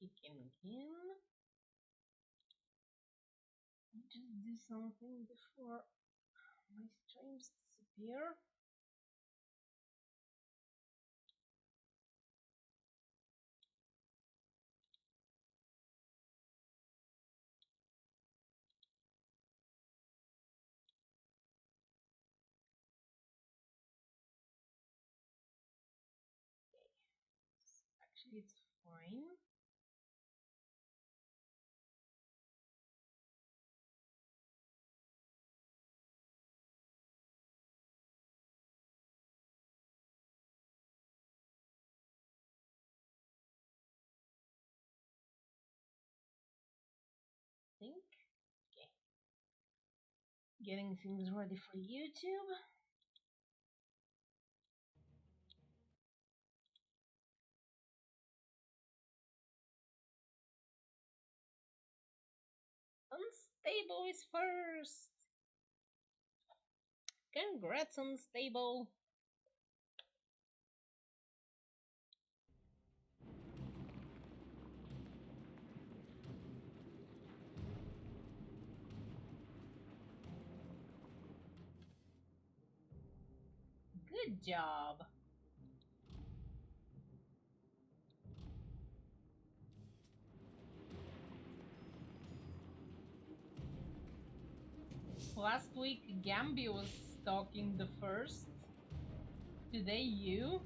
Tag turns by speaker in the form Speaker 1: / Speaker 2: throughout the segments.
Speaker 1: kicking again. Just do something before my streams disappear. Actually, it's fine. I think. Okay. Getting things ready for YouTube. Unstable is first. Congrats, Unstable. Good job. Last week, Gambi was stalking the first. Today, you.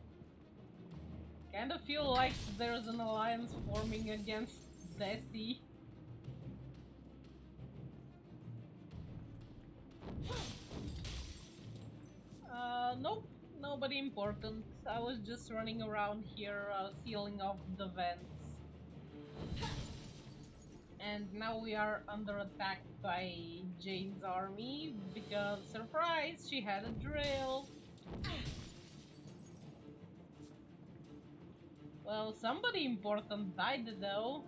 Speaker 1: Kind of feel like there's an alliance forming against Desi. Nope, nobody important. I was just running around here, sealing off the vents. And now we are under attack by Jane's army because, surprise, she had a drill. Well, somebody important died though.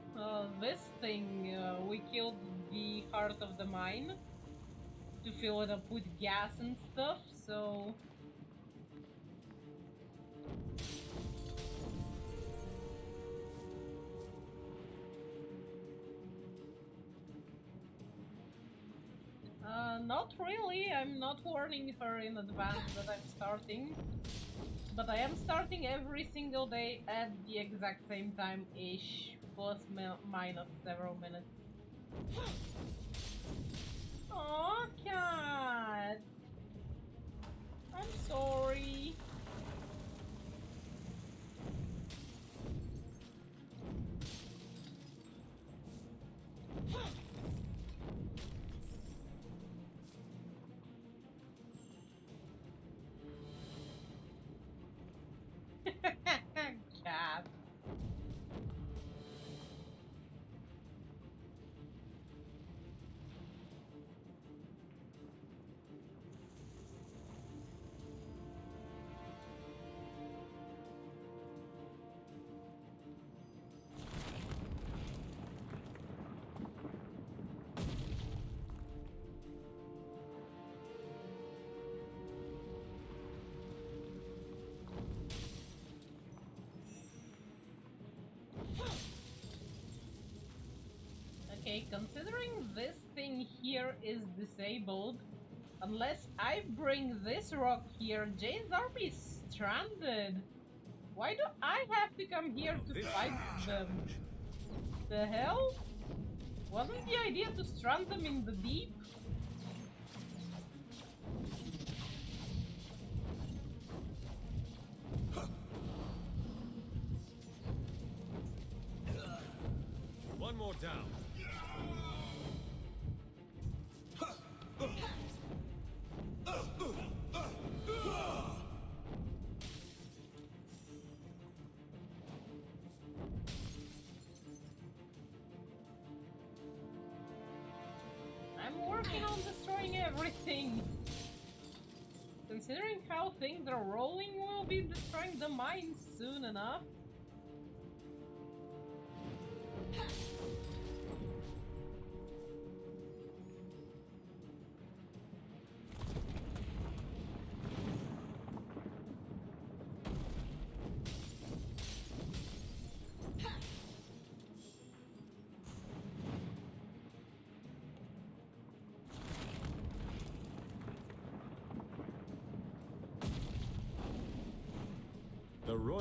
Speaker 1: This thing, we killed the heart of the mine to fill it up with gas and stuff, so... Not really. I'm not warning her in advance that I'm starting. But I am starting every single day at the exact same time-ish, plus minus several minutes. Aw, cat! I'm sorry. Cat. Okay, considering this thing here is disabled, unless I bring this rock here, Jane's army is stranded. Why do I have to come here to fight them? The hell? Wasn't the idea to strand them in the deep?
Speaker 2: One more down.
Speaker 1: I'm working on destroying everything. Considering how things are rolling, we'll be destroying the mines soon enough.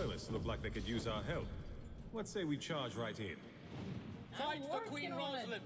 Speaker 2: loyalists look like they could use our help. Let's say we charge right in.
Speaker 3: Fight for Queen
Speaker 1: working on it.
Speaker 3: Rosalind!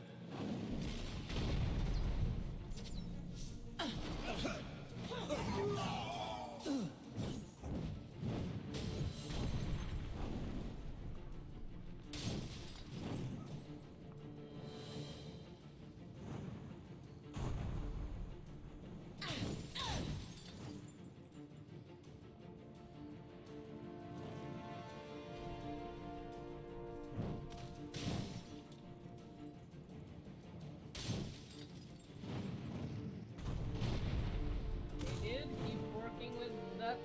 Speaker 1: We did keep working with that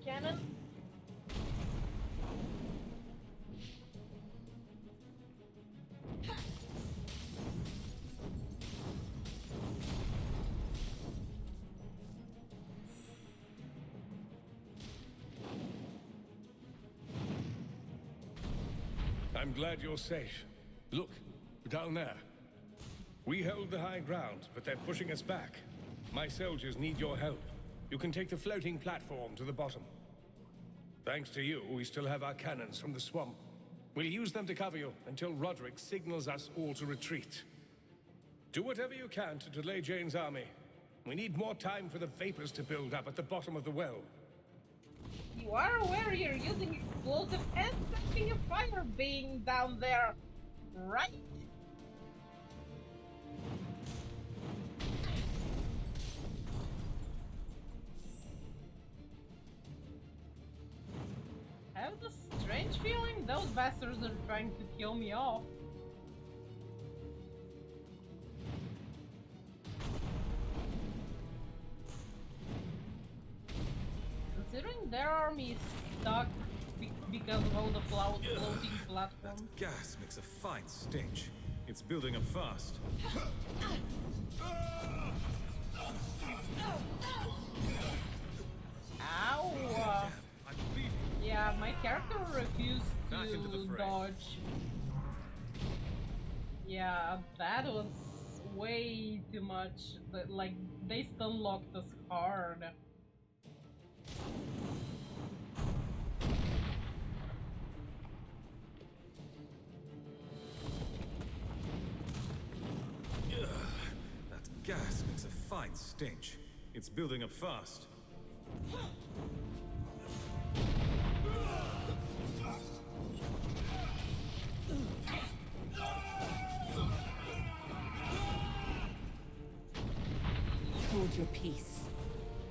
Speaker 1: cannon.
Speaker 4: I'm glad you're safe. Look, down there. We held the high ground, but they're pushing us back. My soldiers need your help. You can take the floating platform to the bottom. Thanks to you, we still have our cannons from the swamp. We'll use them to cover you until Roderick signals us all to retreat. Do whatever you can to delay Jane's army. We need more time for the vapors to build up at the bottom of the well.
Speaker 1: You are aware you're using explosive and setting a fire being down there, right? I have the strange feeling those bastards are trying to kill me off. Considering their army is stuck because of all the floating platforms.
Speaker 2: That gas makes a fine stench. It's building up fast.
Speaker 1: Ow!
Speaker 2: I'm bleeding.
Speaker 1: Yeah, my character refused
Speaker 2: Back into the
Speaker 1: to
Speaker 2: fray.
Speaker 1: dodge. Yeah, that was way too much. Like, they stun locked us hard.
Speaker 2: Ugh, that gas makes a fine stench. It's building up fast.
Speaker 5: Hold your peace.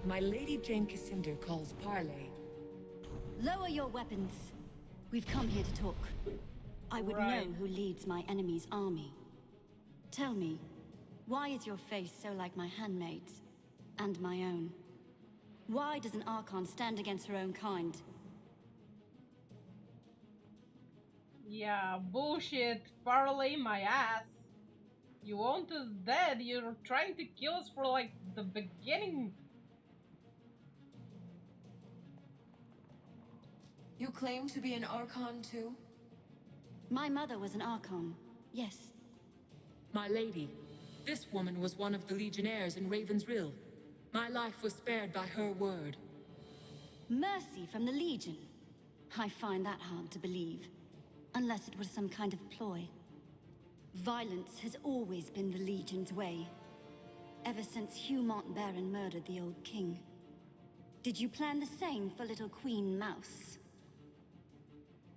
Speaker 5: My Lady Jane Cassander calls parley.
Speaker 6: Lower your weapons. We've come here to talk. I would
Speaker 1: Right.
Speaker 6: know who leads my enemy's army. Tell me, why is your face so like my handmaid's? And my own? Why does an Archon stand against her own kind?
Speaker 1: Yeah, bullshit. Parlay my ass. You want us dead. You're trying to kill us for like the beginning.
Speaker 7: You claim to be an Archon too?
Speaker 6: My mother was an Archon, yes.
Speaker 5: My lady, this woman was one of the Legionnaires in Raven's Rill. My life was spared by her word.
Speaker 6: Mercy from the Legion. I find that hard to believe. Unless it was some kind of ploy. Violence has always been the Legion's way. Ever since Hugh Montbaron murdered the old king. Did you plan the same for little Queen Mouse?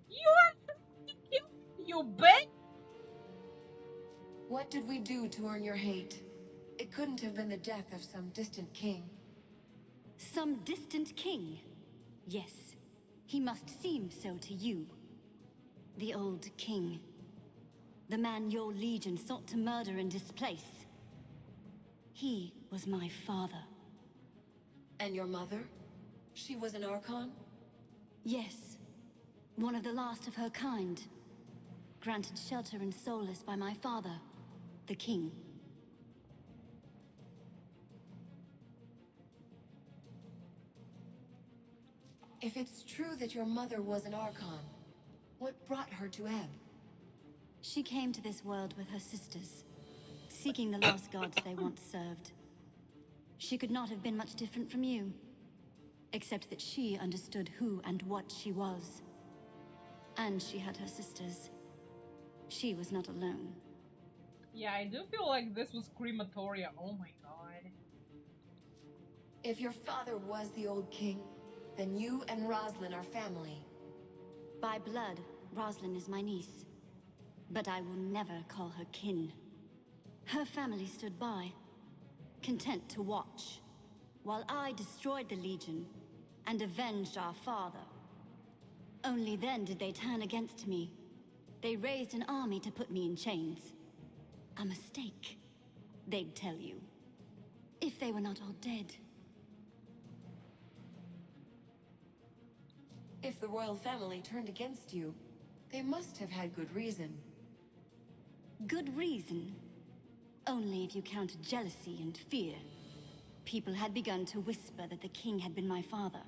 Speaker 1: You are trying to kill me, you bitch!
Speaker 7: What did we do to earn your hate? It couldn't have been the death of some distant king.
Speaker 6: Some distant king? Yes, he must seem so to you. The old king. The man your legion sought to murder and displace. He was my father.
Speaker 7: And your mother? She was an Archon?
Speaker 6: Yes, one of the last of her kind. Granted shelter and solace by my father, the king.
Speaker 7: If it's true that your mother was an Archon, what brought her to Ebb?
Speaker 6: She came to this world with her sisters, seeking the lost gods they once served. She could not have been much different from you. except that she understood who and what she was. And she had her sisters. She was not alone.
Speaker 1: Yeah, I do feel like this was crematoria. Oh my god.
Speaker 7: If your father was the old king, then you and Roslyn are family.
Speaker 6: By blood, Roslyn is my niece. But I will never call her kin. Her family stood by, content to watch, while I destroyed the Legion and avenged our father. Only then did they turn against me. They raised an army to put me in chains. A mistake, they'd tell you. If they were not all dead.
Speaker 7: If the royal family turned against you, they must have had good reason.
Speaker 6: Good reason. Only if you count jealousy and fear. People had begun to whisper that the king had been my father.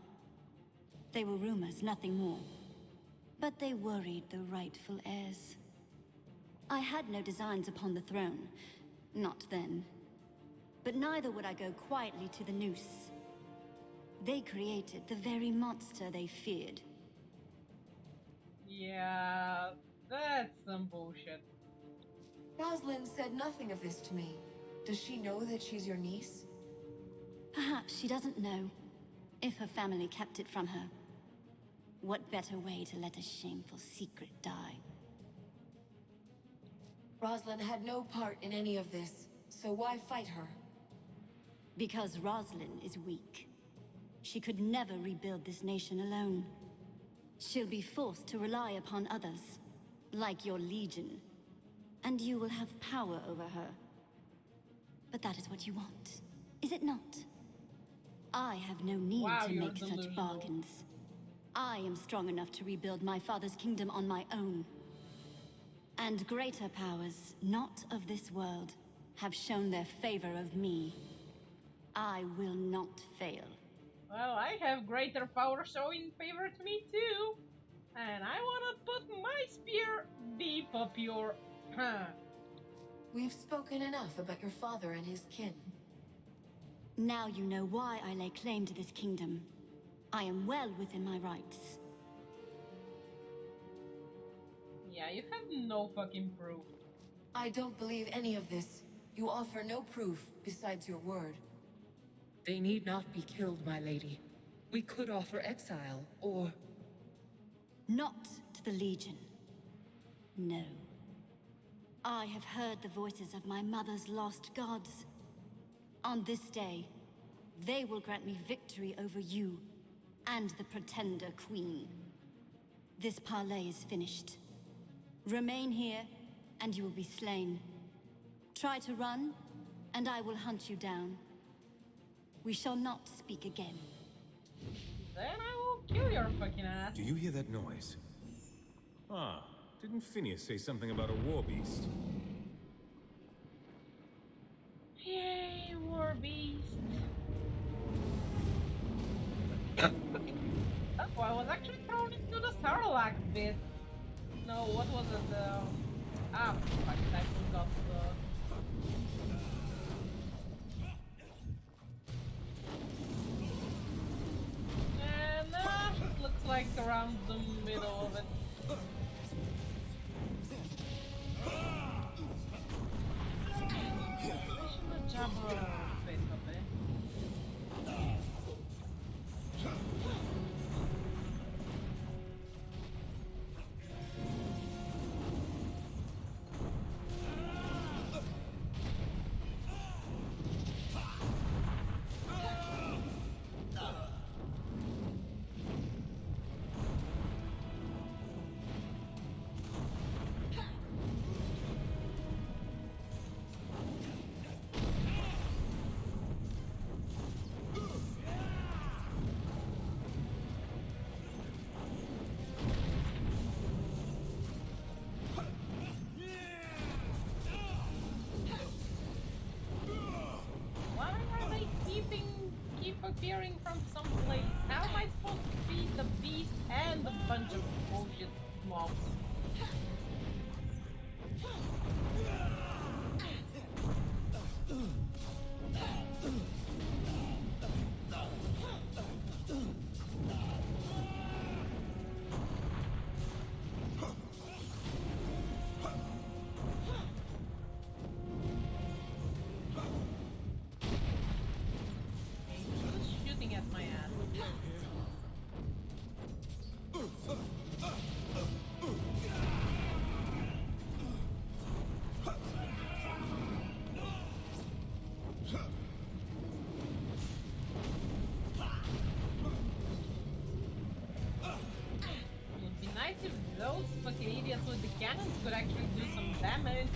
Speaker 6: They were rumors, nothing more. But they worried the rightful heirs. I had no designs upon the throne. Not then. But neither would I go quietly to the noose. They created the very monster they feared.
Speaker 1: Yeah, that's some bullshit.
Speaker 7: Roslyn said nothing of this to me. Does she know that she's your niece?
Speaker 6: Perhaps she doesn't know, if her family kept it from her. What better way to let a shameful secret die?
Speaker 7: Roslyn had no part in any of this, so why fight her?
Speaker 6: Because Roslyn is weak. She could never rebuild this nation alone. She'll be forced to rely upon others, like your Legion. And you will have power over her. But that is what you want, is it not? I have no need to
Speaker 1: you're
Speaker 6: make such
Speaker 1: delusional.
Speaker 6: bargains. I am strong enough to rebuild my father's kingdom on my own. And greater powers, not of this world, have shown their favor of me. I will not fail.
Speaker 1: Well, I have greater power showing favor to me too. And I wanna put my spear deep up your...
Speaker 7: We've spoken enough about your father and his kin.
Speaker 6: Now you know why I lay claim to this kingdom. I am well within my rights.
Speaker 1: Yeah, you have no fucking proof.
Speaker 7: I don't believe any of this. You offer no proof besides your word.
Speaker 5: They need not be killed, my lady. We could offer exile, or...
Speaker 6: Not to the Legion. No. I have heard the voices of my mother's lost gods. On this day, they will grant me victory over you and the Pretender Queen. This parley is finished. Remain here, and you will be slain. Try to run, and I will hunt you down. We shall not speak again.
Speaker 1: Then I will kill your fucking ass.
Speaker 2: Do you hear that noise? Ah, didn't Phineas say something about a war beast?
Speaker 1: Yay, war beast. Oh, I was actually thrown into the Sarlacc bit. No, what was it? Fuck, I forgot. And looks like around the middle of it. Why are they keep appearing from someplace? How am I supposed to beat the beast and a bunch of bullshit mobs? nice if those fucking idiots with the cannons could actually do some damage.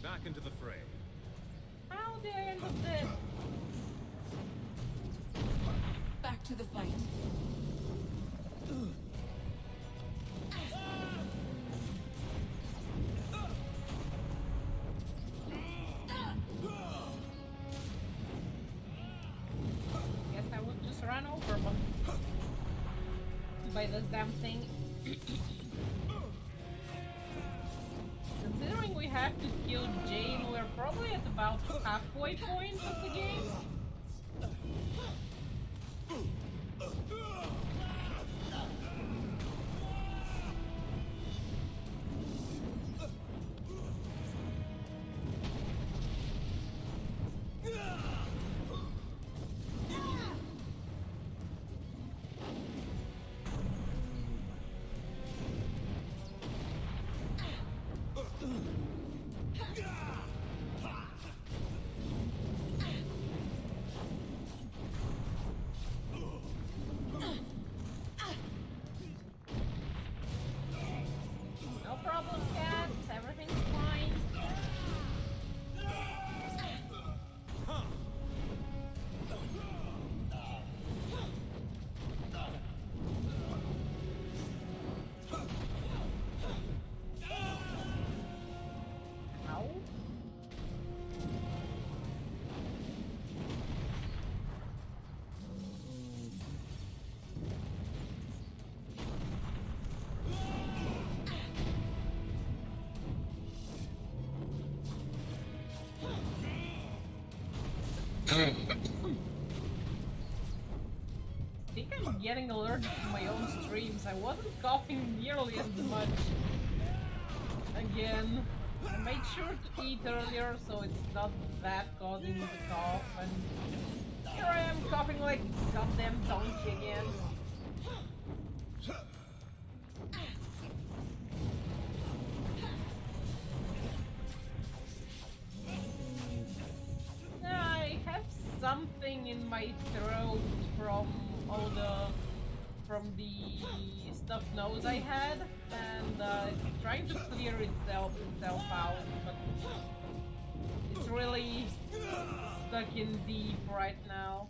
Speaker 2: Back into the fray.
Speaker 1: How did I end up dead?
Speaker 7: Back to the fight.
Speaker 1: Guess I would just run over them by this damn thing. Considering we have to kill Jane, we're probably at about halfway point of the game. No problem, cats. Everything's fine. Ow. I think I'm getting allergic to my own streams. I wasn't coughing nearly as much. Again, I made sure to eat earlier so it's not that causing the cough, and here I am coughing like a goddamn donkey again. I have something in my throat from all from the stuffed nose I had, and it's trying to clear itself out, but it's really stuck in deep right now.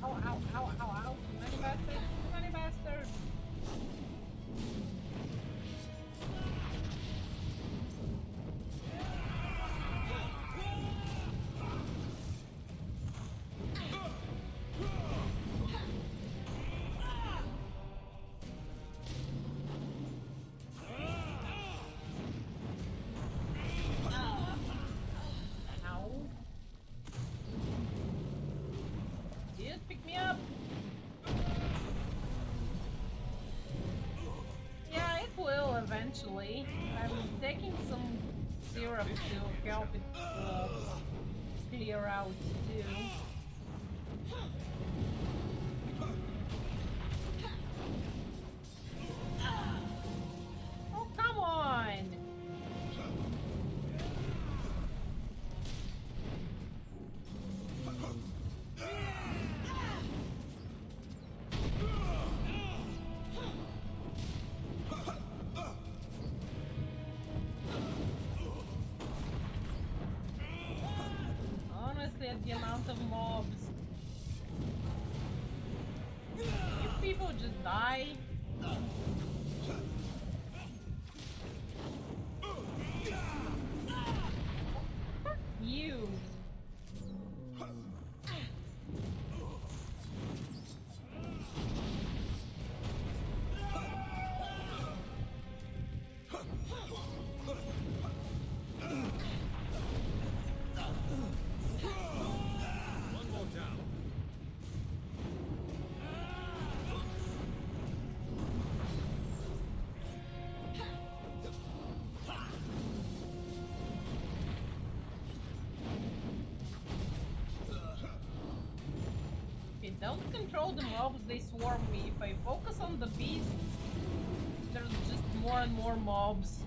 Speaker 1: Ow, ow, ow, ow, ow. Too many bastards, too many bastards. Ow. Dude, pick me up. Yeah, it will eventually. I'm taking some syrup to help it clear out too. Oh, come on! Honestly, at the amount of mobs, if people just die, fuck you.
Speaker 2: One more down.
Speaker 1: If I don't control the mobs, they swarm me. If I focus on the beasts, there's just more and more mobs.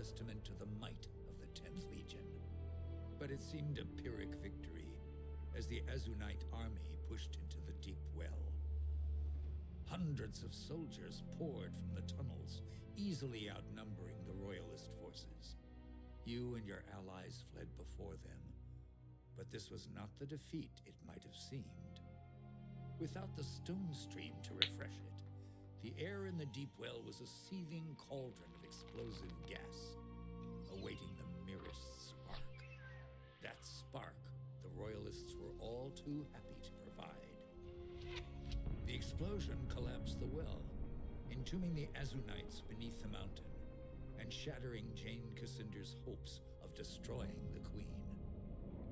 Speaker 8: testament to the might of the 10th Legion. But it seemed a Pyrrhic victory as the Azunite army pushed into the deep well. Hundreds of soldiers poured from the tunnels, easily outnumbering the Royalist forces. You and your allies fled before them, but this was not the defeat it might have seemed. Without the stone stream to refresh it, the air in the deep well was a seething cauldron of explosive gas, awaiting the merest spark. That spark, the Royalists were all too happy to provide. The explosion collapsed the well, entombing the Azunites beneath the mountain, and shattering Jane Cassinder's hopes of destroying the Queen.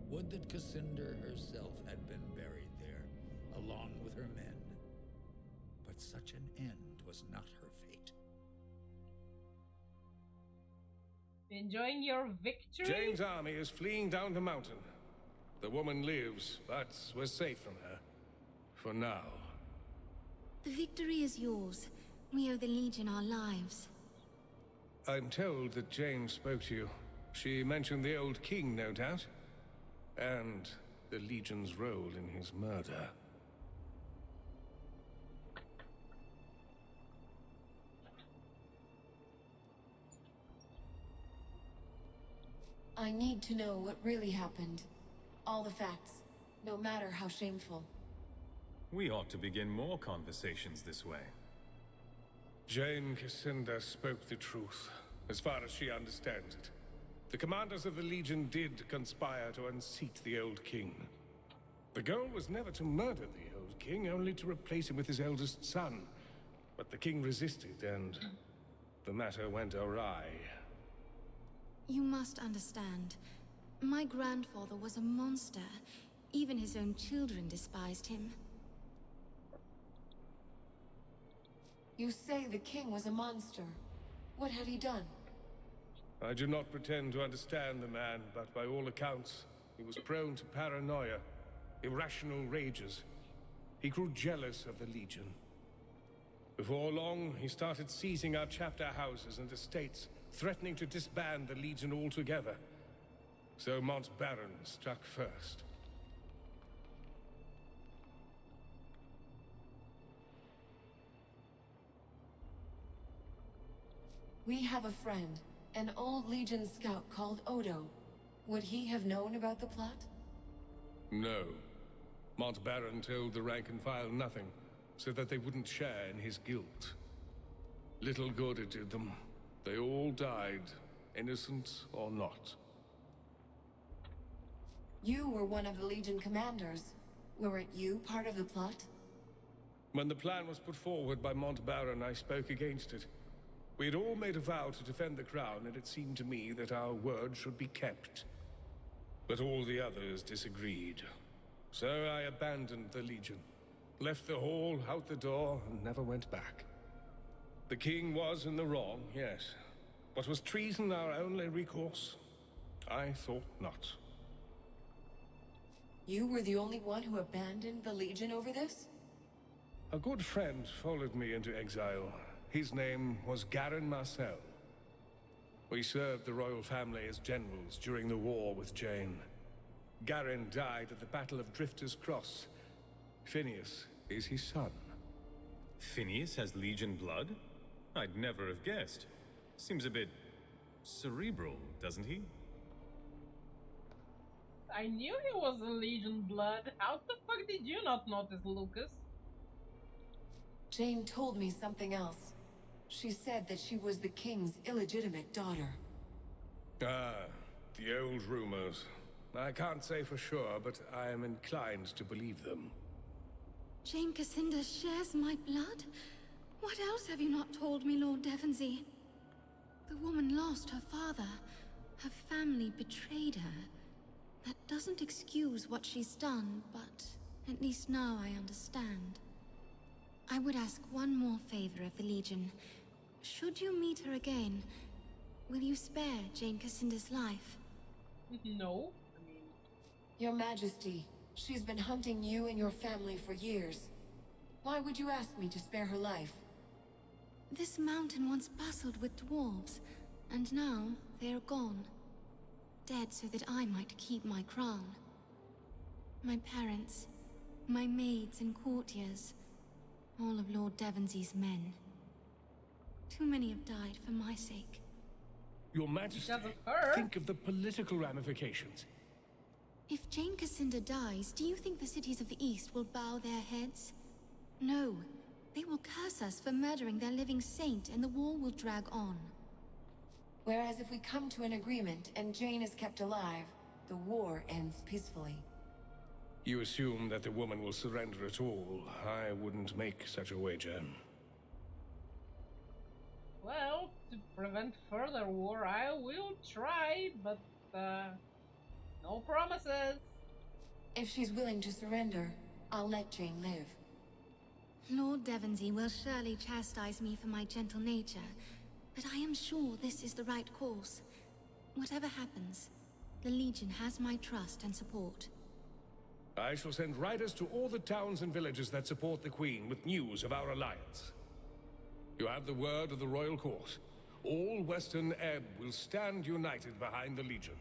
Speaker 8: Would that Cassinder herself had been buried there, along with her men. But such an end was not her fate.
Speaker 1: Enjoying your victory?
Speaker 4: Jane's army is fleeing down the mountain. The woman lives, but we're safe from her. For now.
Speaker 9: The victory is yours. We owe the Legion our lives.
Speaker 4: I'm told that Jane spoke to you. She mentioned the old king, no doubt. And the Legion's role in his murder.
Speaker 7: I need to know what really happened. All the facts, no matter how shameful.
Speaker 2: We ought to begin more conversations this way.
Speaker 4: Jane Cassinder spoke the truth, as far as she understands it. The commanders of the Legion did conspire to unseat the old king. The goal was never to murder the old king, only to replace him with his eldest son. But the king resisted, and the matter went awry.
Speaker 9: You must understand. My grandfather was a monster. Even his own children despised him.
Speaker 7: You say the king was a monster. What had he done?
Speaker 4: I do not pretend to understand the man, but by all accounts, he was prone to paranoia, irrational rages. He grew jealous of the Legion. Before long, he started seizing our chapter houses and estates, threatening to disband the Legion altogether. So Mont Baron struck first.
Speaker 7: We have a friend, an old Legion scout called Odo. Would he have known about the plot?
Speaker 4: No. Mont Baron told the rank and file nothing, so that they wouldn't share in his guilt. Little good it did them. They all died, innocent or not.
Speaker 7: You were one of the Legion commanders. Weren't you part of the plot?
Speaker 4: When the plan was put forward by Mont Baron, I spoke against it. We had all made a vow to defend the crown, and it seemed to me that our word should be kept. But all the others disagreed. So I abandoned the Legion, left the hall, out the door, and never went back. The king was in the wrong, yes. But was treason our only recourse? I thought not.
Speaker 7: You were the only one who abandoned the Legion over this?
Speaker 4: A good friend followed me into exile. His name was Garin Marcel. We served the royal family as generals during the war with Jane. Garin died at the Battle of Drifter's Cross. Phineas is his son.
Speaker 2: Phineas has Legion blood? I'd never have guessed. Seems a bit cerebral, doesn't he?
Speaker 1: I knew he was a Legion blood. How the fuck did you not notice, Lucas?
Speaker 7: Jane told me something else. She said that she was the king's illegitimate daughter.
Speaker 4: Ah, the old rumors. I can't say for sure, but I am inclined to believe them.
Speaker 9: Jane Cassinder shares my blood? What else have you not told me, Lord Devonsey? The woman lost her father. Her family betrayed her. That doesn't excuse what she's done, but at least now I understand. I would ask one more favor of the Legion. Should you meet her again, will you spare Jane Cassinder's life?
Speaker 1: No.
Speaker 7: Your Majesty, she's been hunting you and your family for years. Why would you ask me to spare her life?
Speaker 9: This mountain once bustled with dwarves. And now, they are gone. Dead so that I might keep my crown. My parents, my maids and courtiers, all of Lord Devonsy's men. Too many have died for my sake.
Speaker 4: Your Majesty,
Speaker 1: Because of her?
Speaker 4: think of the political ramifications.
Speaker 9: If Jane Cassinda dies, do you think the cities of the East will bow their heads? No. They will curse us for murdering their living saint, and the war will drag on.
Speaker 7: Whereas if we come to an agreement and Jane is kept alive, the war ends peacefully.
Speaker 4: You assume that the woman will surrender at all. I wouldn't make such a wager.
Speaker 1: Well, to prevent further war, I will try, but no promises.
Speaker 7: If she's willing to surrender, I'll let Jane live.
Speaker 9: Lord Devonsy will surely chastise me for my gentle nature, but I am sure this is the right course. Whatever happens, the Legion has my trust and support.
Speaker 4: I shall send riders to all the towns and villages that support the Queen with news of our alliance. You have the word of the Royal Court. All Western Ebb will stand united behind the Legion.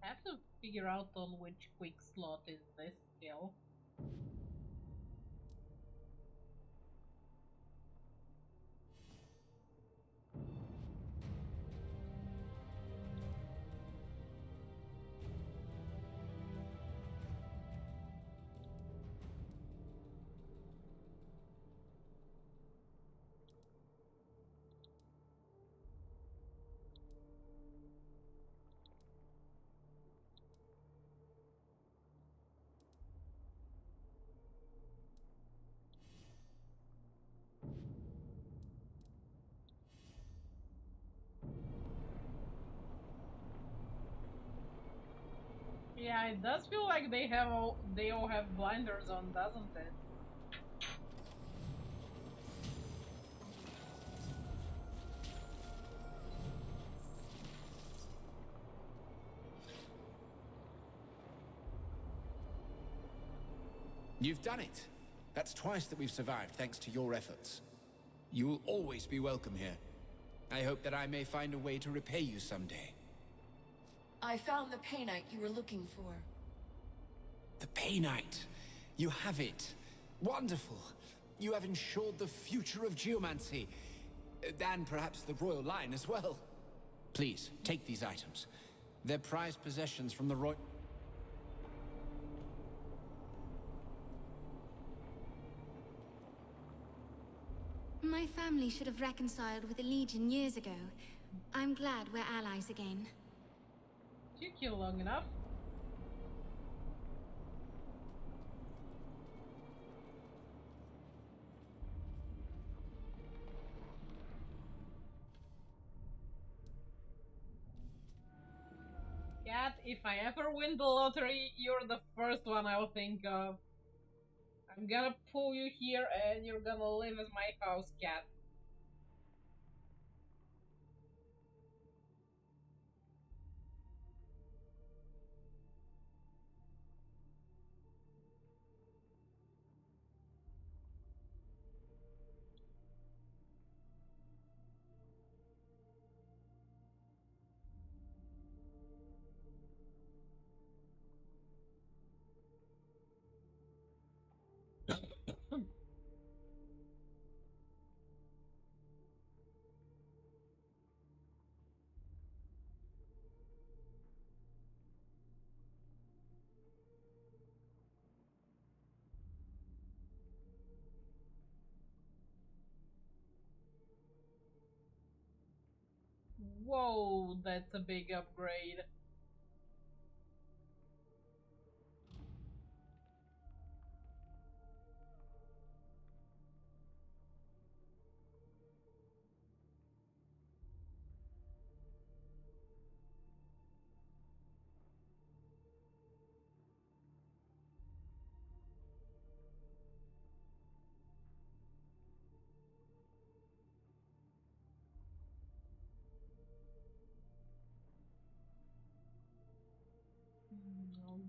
Speaker 1: I have to figure out on which quick slot is this skill. Yeah, it does feel like they all have blinders on, doesn't it?
Speaker 3: You've done it. That's twice that we've survived thanks to your efforts. You will always be welcome here. I hope that I may find a way to repay you someday.
Speaker 7: I found the Painite you were looking for.
Speaker 3: The Painite. You have it. Wonderful. You have ensured the future of geomancy. And perhaps the royal line as well. Please, take these items. They're prized possessions from the royal...
Speaker 9: My family should have reconciled with the Legion years ago. I'm glad we're allies again.
Speaker 1: Took you long enough. Cat, if I ever win the lottery, you're the first one I'll think of. I'm gonna pull you here and you're gonna live as my house cat. Whoa, that's a big upgrade.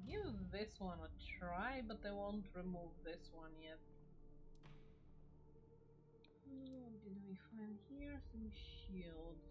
Speaker 1: give this one a try, but I won't remove this one yet. What did we find here? Some shields.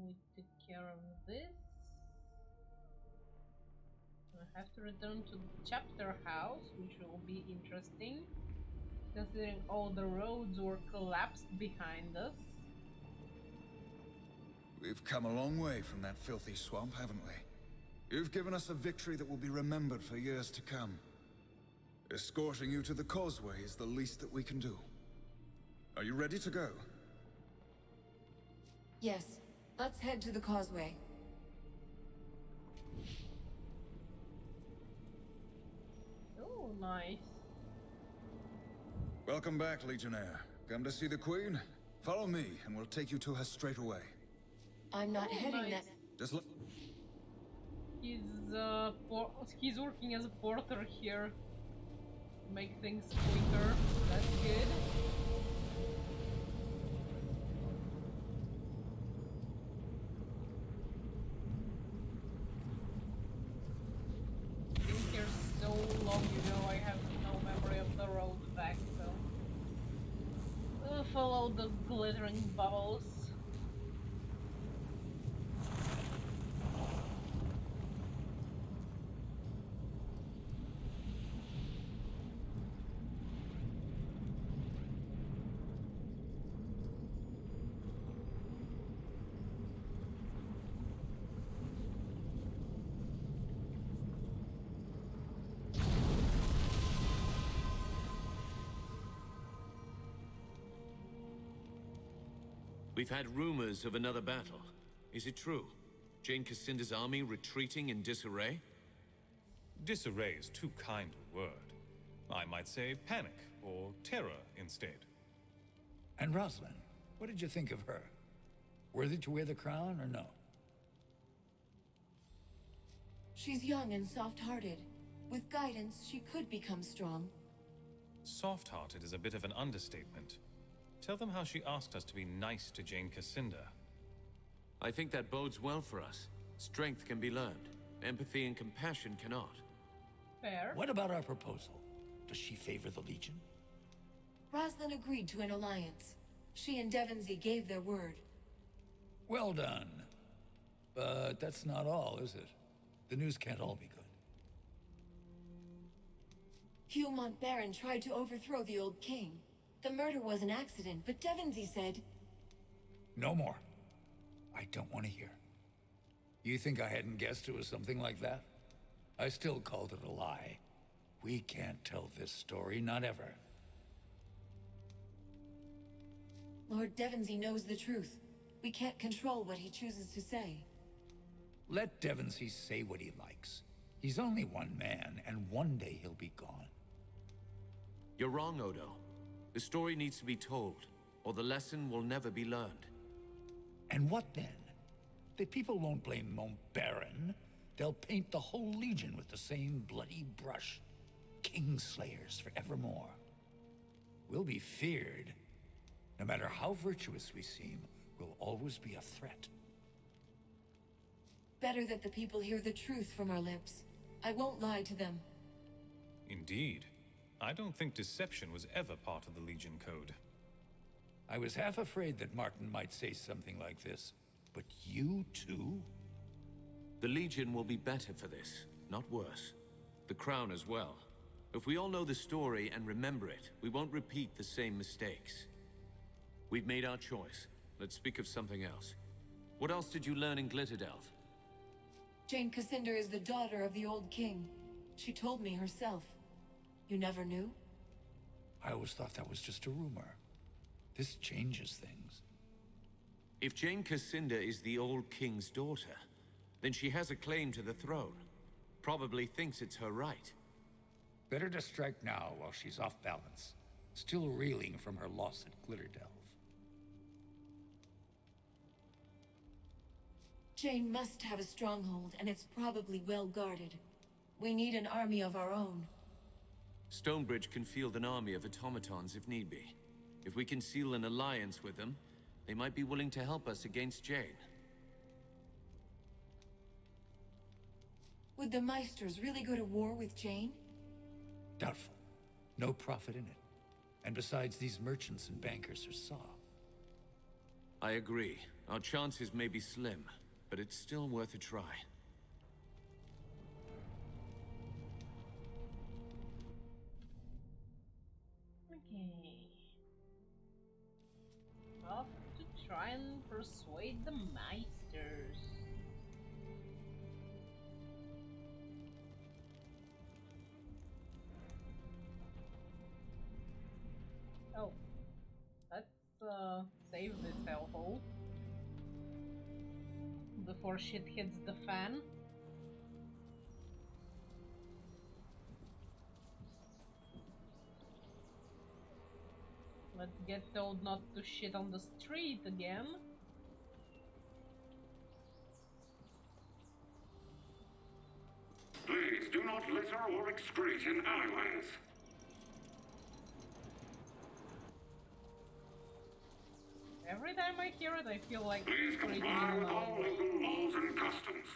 Speaker 1: We took care of this. I have to return to the chapter house, which will be interesting, considering all the roads were collapsed behind us.
Speaker 10: We've come a long way from that filthy swamp, haven't we? You've given us a victory that will be remembered for years to come. Escorting you to the causeway is the least that we can do. Are you ready to go?
Speaker 7: Yes, let's head to the causeway.
Speaker 1: Oh, nice.
Speaker 10: Welcome back, Legionnaire. Come to see the Queen? Follow me, and we'll take you to her straight away.
Speaker 7: I'm not heading
Speaker 1: nice.
Speaker 7: that.
Speaker 10: Just look.
Speaker 1: He's working as a porter here. Make things quicker. That's good. Been here so long, you know, I have no memory of the road back, so we'll follow the glittering bubbles.
Speaker 11: We've had rumors of another battle. Is it true? Jane Cassinda's army retreating in disarray?
Speaker 2: Disarray is too kind a word. I might say panic, or terror instead.
Speaker 8: And Rosalind, what did you think of her? Worthy to wear the crown or no?
Speaker 7: She's young and soft-hearted. With guidance, she could become strong.
Speaker 2: Soft-hearted is a bit of an understatement. Tell them how she asked us to be nice to Jane Cassinda.
Speaker 11: I think that bodes well for us. Strength can be learned. Empathy and compassion cannot.
Speaker 1: Fair.
Speaker 8: What about our proposal? Does she favor the Legion?
Speaker 7: Rosalind agreed to an alliance. She and Devonsey gave their word.
Speaker 8: Well done. But that's not all, is it? The news can't all be good.
Speaker 7: Hugh Montbaron tried to overthrow the old king. The murder was an accident, but Devonsey said...
Speaker 8: No more. I don't want to hear. You think I hadn't guessed it was something like that? I still called it a lie. We can't tell this story, not ever.
Speaker 7: Lord Devonsey knows the truth. We can't control what he chooses to say.
Speaker 8: Let Devonsey say what he likes. He's only one man, and one day he'll be gone.
Speaker 11: You're wrong, Odo. The story needs to be told, or the lesson will never be learned.
Speaker 8: And what then? The people won't blame Montbaron. They'll paint the whole Legion with the same bloody brush. Kingslayers forevermore. We'll be feared. No matter how virtuous we seem, we'll always be a threat.
Speaker 7: Better that the people hear the truth from our lips. I won't lie to them.
Speaker 2: Indeed. I don't think deception was ever part of the Legion Code.
Speaker 8: I was half afraid that Martin might say something like this. But you too?
Speaker 11: The Legion will be better for this, not worse. The Crown as well. If we all know the story and remember it, we won't repeat the same mistakes. We've made our choice. Let's speak of something else. What else did you learn in Glitterdelf?
Speaker 7: Jane Cassinda is the daughter of the old king. She told me herself. You never knew?
Speaker 8: I always thought that was just a rumor. This changes things.
Speaker 11: If Jane Cassinda is the old king's daughter, then she has a claim to the throne. Probably thinks it's her right.
Speaker 8: Better to strike now while she's off balance. still reeling from her loss at Glitterdelve.
Speaker 7: Jane must have a stronghold, and it's probably well guarded. We need an army of our own.
Speaker 11: Stonebridge can field an army of automatons if need be. If we can seal an alliance with them, they might be willing to help us against Jane.
Speaker 7: Would the Meisters really go to war with Jane?
Speaker 8: Doubtful. No profit in it. And besides, these merchants and bankers are soft.
Speaker 11: I agree. Our chances may be slim, but it's still worth a try.
Speaker 1: Okay. Off to try and persuade the Meisters. Oh, let's save this hellhole before shit hits the fan. Let's get told not to shit on the street again.
Speaker 12: Please do not litter or excrete in alleyways.
Speaker 1: Every time I hear it, I feel like
Speaker 12: Please comply with all local laws and customs.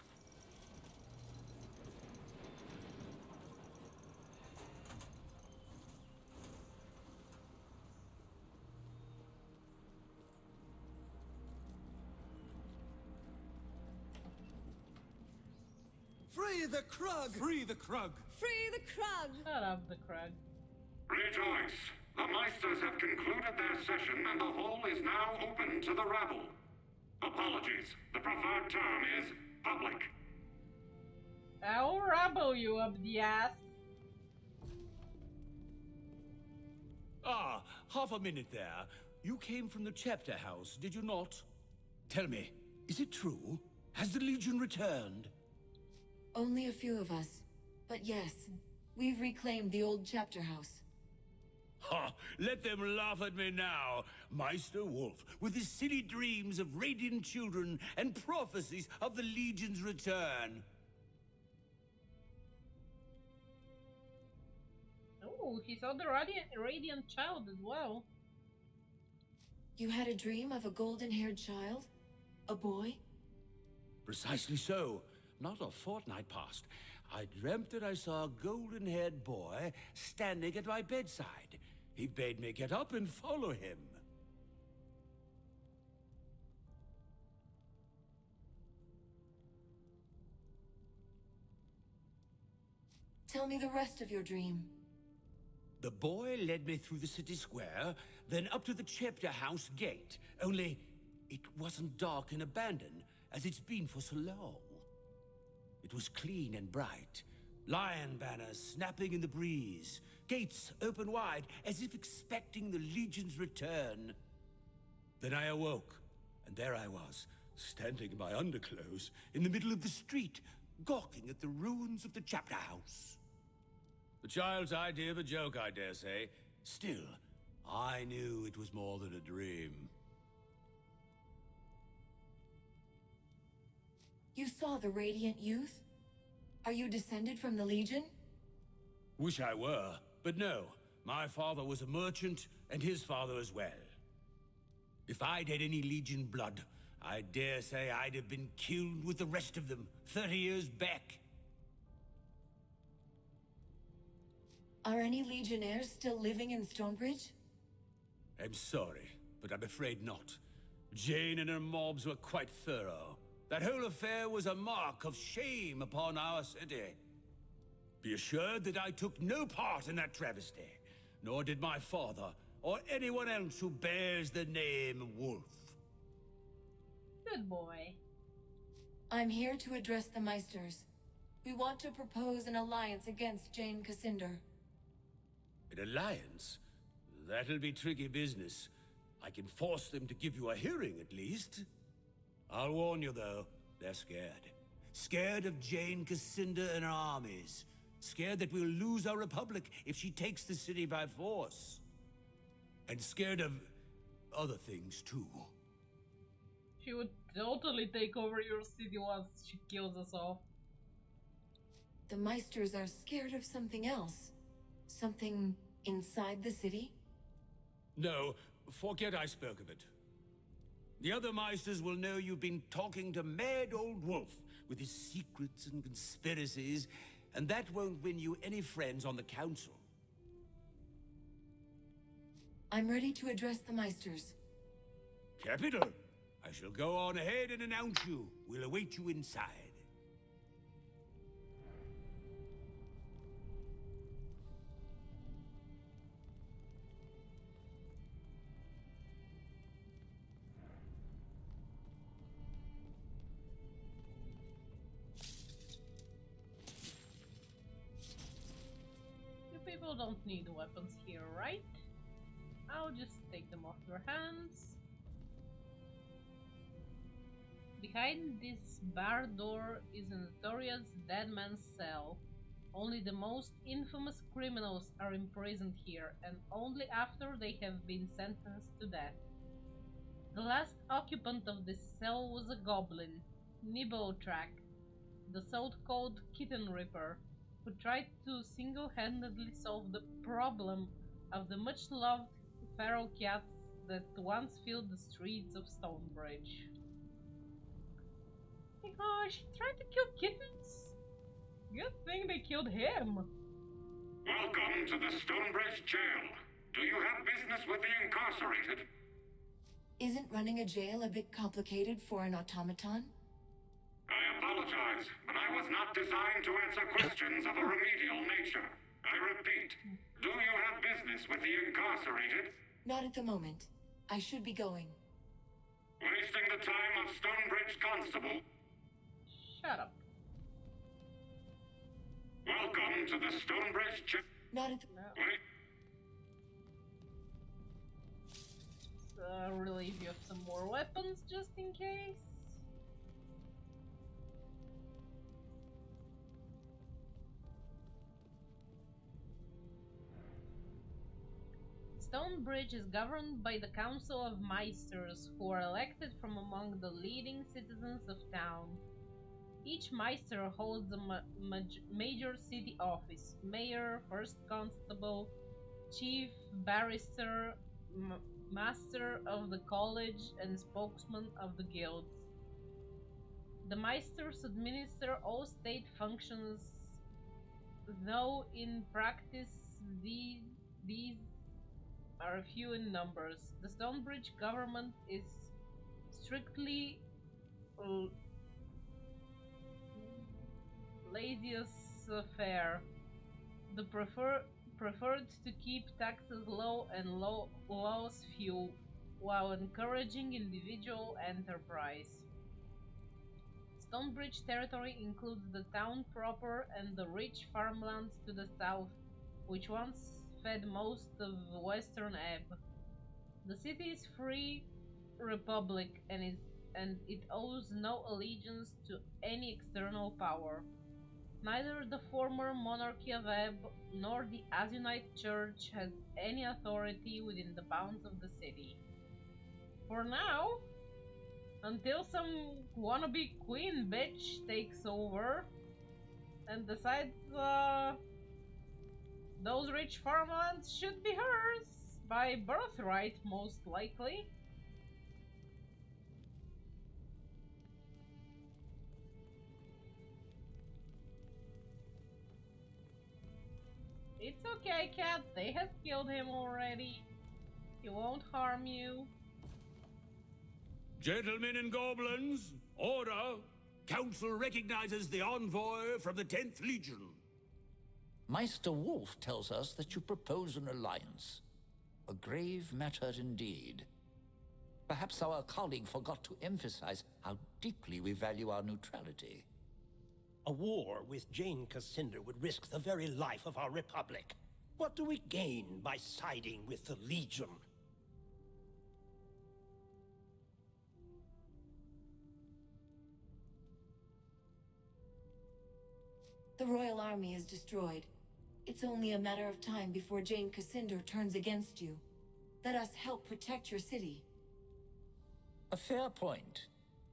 Speaker 3: Free the Krug! Free the Krug!
Speaker 9: Free the Krug!
Speaker 1: Shut up, the Krug.
Speaker 12: Rejoice! The Meisters have concluded their session and the hall is now open to the rabble. Apologies. The preferred term is public.
Speaker 1: I'll rabble you up the ass.
Speaker 13: Ah, half a minute there. You came from the chapter house, did you not? Tell me, is it true? Has the Legion returned?
Speaker 7: Only a few of us. But yes, we've reclaimed the old chapter house.
Speaker 13: Ha! Let them laugh at me now! Meister Wolf, with his silly dreams of radiant children and prophecies of the Legion's return.
Speaker 1: Oh, he saw the radiant child as well.
Speaker 7: You had a dream of a golden-haired child? A boy?
Speaker 13: Precisely so. Not a fortnight past. I dreamt that I saw a golden-haired boy standing at my bedside. He bade me get up and follow him.
Speaker 7: Tell me the rest of your dream.
Speaker 13: The boy led me through the city square, then up to the chapter house gate. Only, it wasn't dark and abandoned, as it's been for so long. It was clean and bright. Lion banners snapping in the breeze. Gates open wide, as if expecting the Legion's return. Then I awoke, and there I was, standing in my underclothes, in the middle of the street, gawking at the ruins of the chapter house. The child's idea of a joke, I dare say. Still, I knew it was more than a dream.
Speaker 7: You saw the Radiant Youth? Are you descended from the Legion?
Speaker 13: Wish I were, but no. My father was a merchant, and his father as well. If I'd had any Legion blood, I dare say I'd have been killed with the rest of them 30 years back.
Speaker 7: Are any Legionnaires still living in Stonebridge?
Speaker 13: I'm sorry, but I'm afraid not. Jane and her mobs were quite thorough. That whole affair was a mark of shame upon our city. Be assured that I took no part in that travesty, nor did my father, or anyone else who bears the name Wolf.
Speaker 1: Good boy.
Speaker 7: I'm here to address the Meisters. We want to propose an alliance against Jane Cascinder.
Speaker 13: An alliance? That'll be tricky business. I can force them to give you a hearing, at least. I'll warn you, though, they're scared. Scared of Jane Cascinder and her armies. Scared that we'll lose our republic if she takes the city by force. And scared of other things too.
Speaker 1: She would totally take over your city once she kills us all.
Speaker 7: The Meisters are scared of something else. Something inside the city?
Speaker 13: No, forget I spoke of it. The other Meisters will know you've been talking to mad old Wolf with his secrets and conspiracies, and that won't win you any friends on the Council.
Speaker 7: I'm ready to address the Meisters.
Speaker 13: Capital. I shall go on ahead and announce you. We'll await you inside.
Speaker 1: You people don't need weapons here, right? I'll just take them off your hands. Behind this bar door is a notorious dead man's cell. Only the most infamous criminals are imprisoned here, and only after they have been sentenced to death. The last occupant of this cell was a goblin, Nibeltrack, the so-called Kitten Ripper, who tried to single-handedly solve the problem of the much-loved feral cats that once filled the streets of Stonebridge. My gosh, he tried to kill kittens? Good thing they killed him.
Speaker 12: Welcome to the Stonebridge Jail. Do you have business with the incarcerated?
Speaker 7: Isn't running a jail a bit complicated for an automaton?
Speaker 12: I apologize, but I was not designed to answer questions of a remedial nature. I repeat, do you have business with the incarcerated?
Speaker 7: Not at the moment. I should be going.
Speaker 12: Wasting the time of Stonebridge Constable.
Speaker 1: Shut up.
Speaker 12: Welcome to the Stonebridge Jail.
Speaker 7: Not at the...
Speaker 12: Wait.
Speaker 1: Relieve you of some more weapons just in case. Stonebridge is governed by the Council of Meisters, who are elected from among the leading citizens of town. Each Meister holds a major city office: mayor, first constable, chief, barrister, master of the college, and spokesman of the guilds. The Meisters administer all state functions, though in practice these are few in numbers. The Stonebridge government is strictly laissez-faire. The preferred to keep taxes low and laws few, while encouraging individual enterprise. Stonebridge territory includes the town proper and the rich farmlands to the south, which once fed most of Western Ebb. The city is free republic and it owes no allegiance to any external power. Neither the former monarchy of Ebb nor the Azunite Church has any authority within the bounds of the city. For now, until some wannabe queen bitch takes over and decides those rich farmlands should be hers by birthright, most likely. It's okay, cat. They have killed him already. He won't harm you.
Speaker 13: Gentlemen and goblins, order! Council recognizes the envoy from the 10th Legion.
Speaker 14: Meister Wolf tells us that you propose an alliance. A grave matter indeed. Perhaps our colleague forgot to emphasize how deeply we value our neutrality.
Speaker 15: A war with Jane Cascinder would risk the very life of our Republic. What do we gain by siding with the Legion?
Speaker 7: The Royal Army is destroyed. It's only a matter of time before Jane Cascinder turns against you. Let us help protect your city.
Speaker 14: A fair point.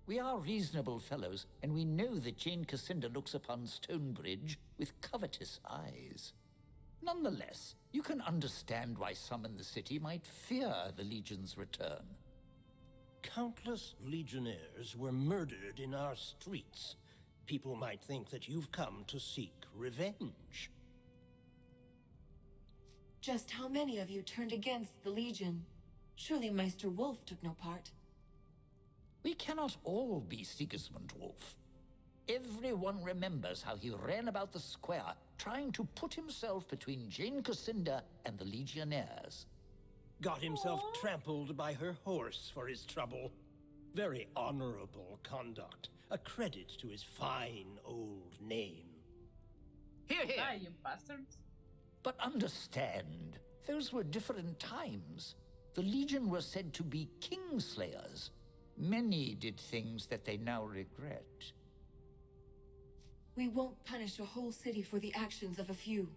Speaker 14: We are reasonable fellows, and we know that Jane Cassinda looks upon Stonebridge with covetous eyes. Nonetheless, you can understand why some in the city might fear the Legion's return.
Speaker 15: Countless Legionnaires were murdered in our streets. People might think that you've come to seek revenge.
Speaker 7: Just how many of you turned against the Legion? Surely Meister Wolf took no part.
Speaker 14: We cannot all be Sigismund Wolf. Everyone remembers how he ran about the square, trying to put himself between Jane Cassinda and the Legionnaires.
Speaker 15: Got himself trampled by her horse for his trouble. Very honorable conduct. A credit to his fine old name.
Speaker 14: Hear, hear!
Speaker 1: Die, you bastards.
Speaker 14: But understand, those were different times. The Legion were said to be Kingslayers. Many did things that they now regret.
Speaker 7: We won't punish a whole city for the actions of a few.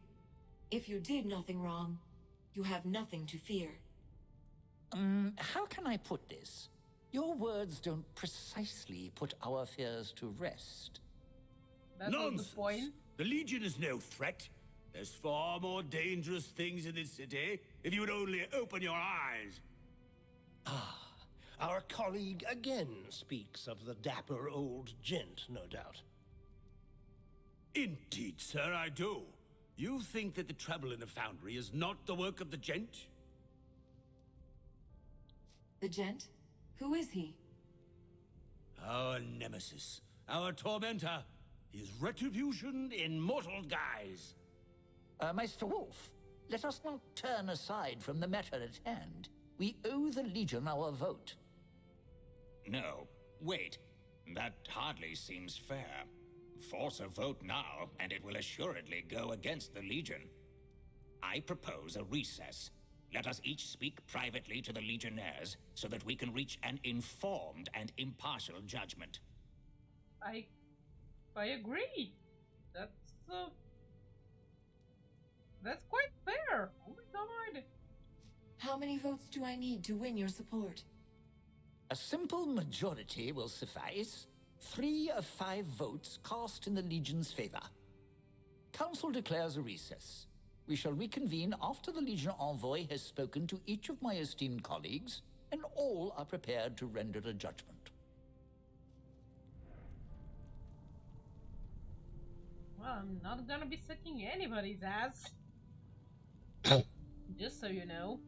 Speaker 7: If you did nothing wrong, you have nothing to fear.
Speaker 14: How can I put this? Your words don't precisely put our fears to rest.
Speaker 13: Nonsense! The Legion is no threat. There's far more dangerous things in this city, if you would only open your eyes.
Speaker 15: Our colleague again speaks of the dapper old gent, no doubt.
Speaker 13: Indeed, sir, I do. You think that the trouble in the Foundry is not the work of the gent?
Speaker 7: The gent? Who is he?
Speaker 13: Our nemesis, our tormentor, his retribution in mortal guise.
Speaker 14: Meister Wolf, let us not turn aside from the matter at hand. We owe the Legion our vote.
Speaker 16: No, wait. That hardly seems fair. Force a vote now, and it will assuredly go against the Legion. I propose a recess. Let us each speak privately to the Legionnaires, so that we can reach an informed and impartial judgment.
Speaker 1: I agree. That's quite fair. Oh my god.
Speaker 7: How many votes do I need to win your support?
Speaker 14: A simple majority will suffice. 3 of 5 votes cast in the Legion's favor. Council declares a recess. We shall reconvene after the Legion envoy has spoken to each of my esteemed colleagues, and all are prepared to render a judgment.
Speaker 1: Well, I'm not gonna be sucking anybody's ass. Just so you know.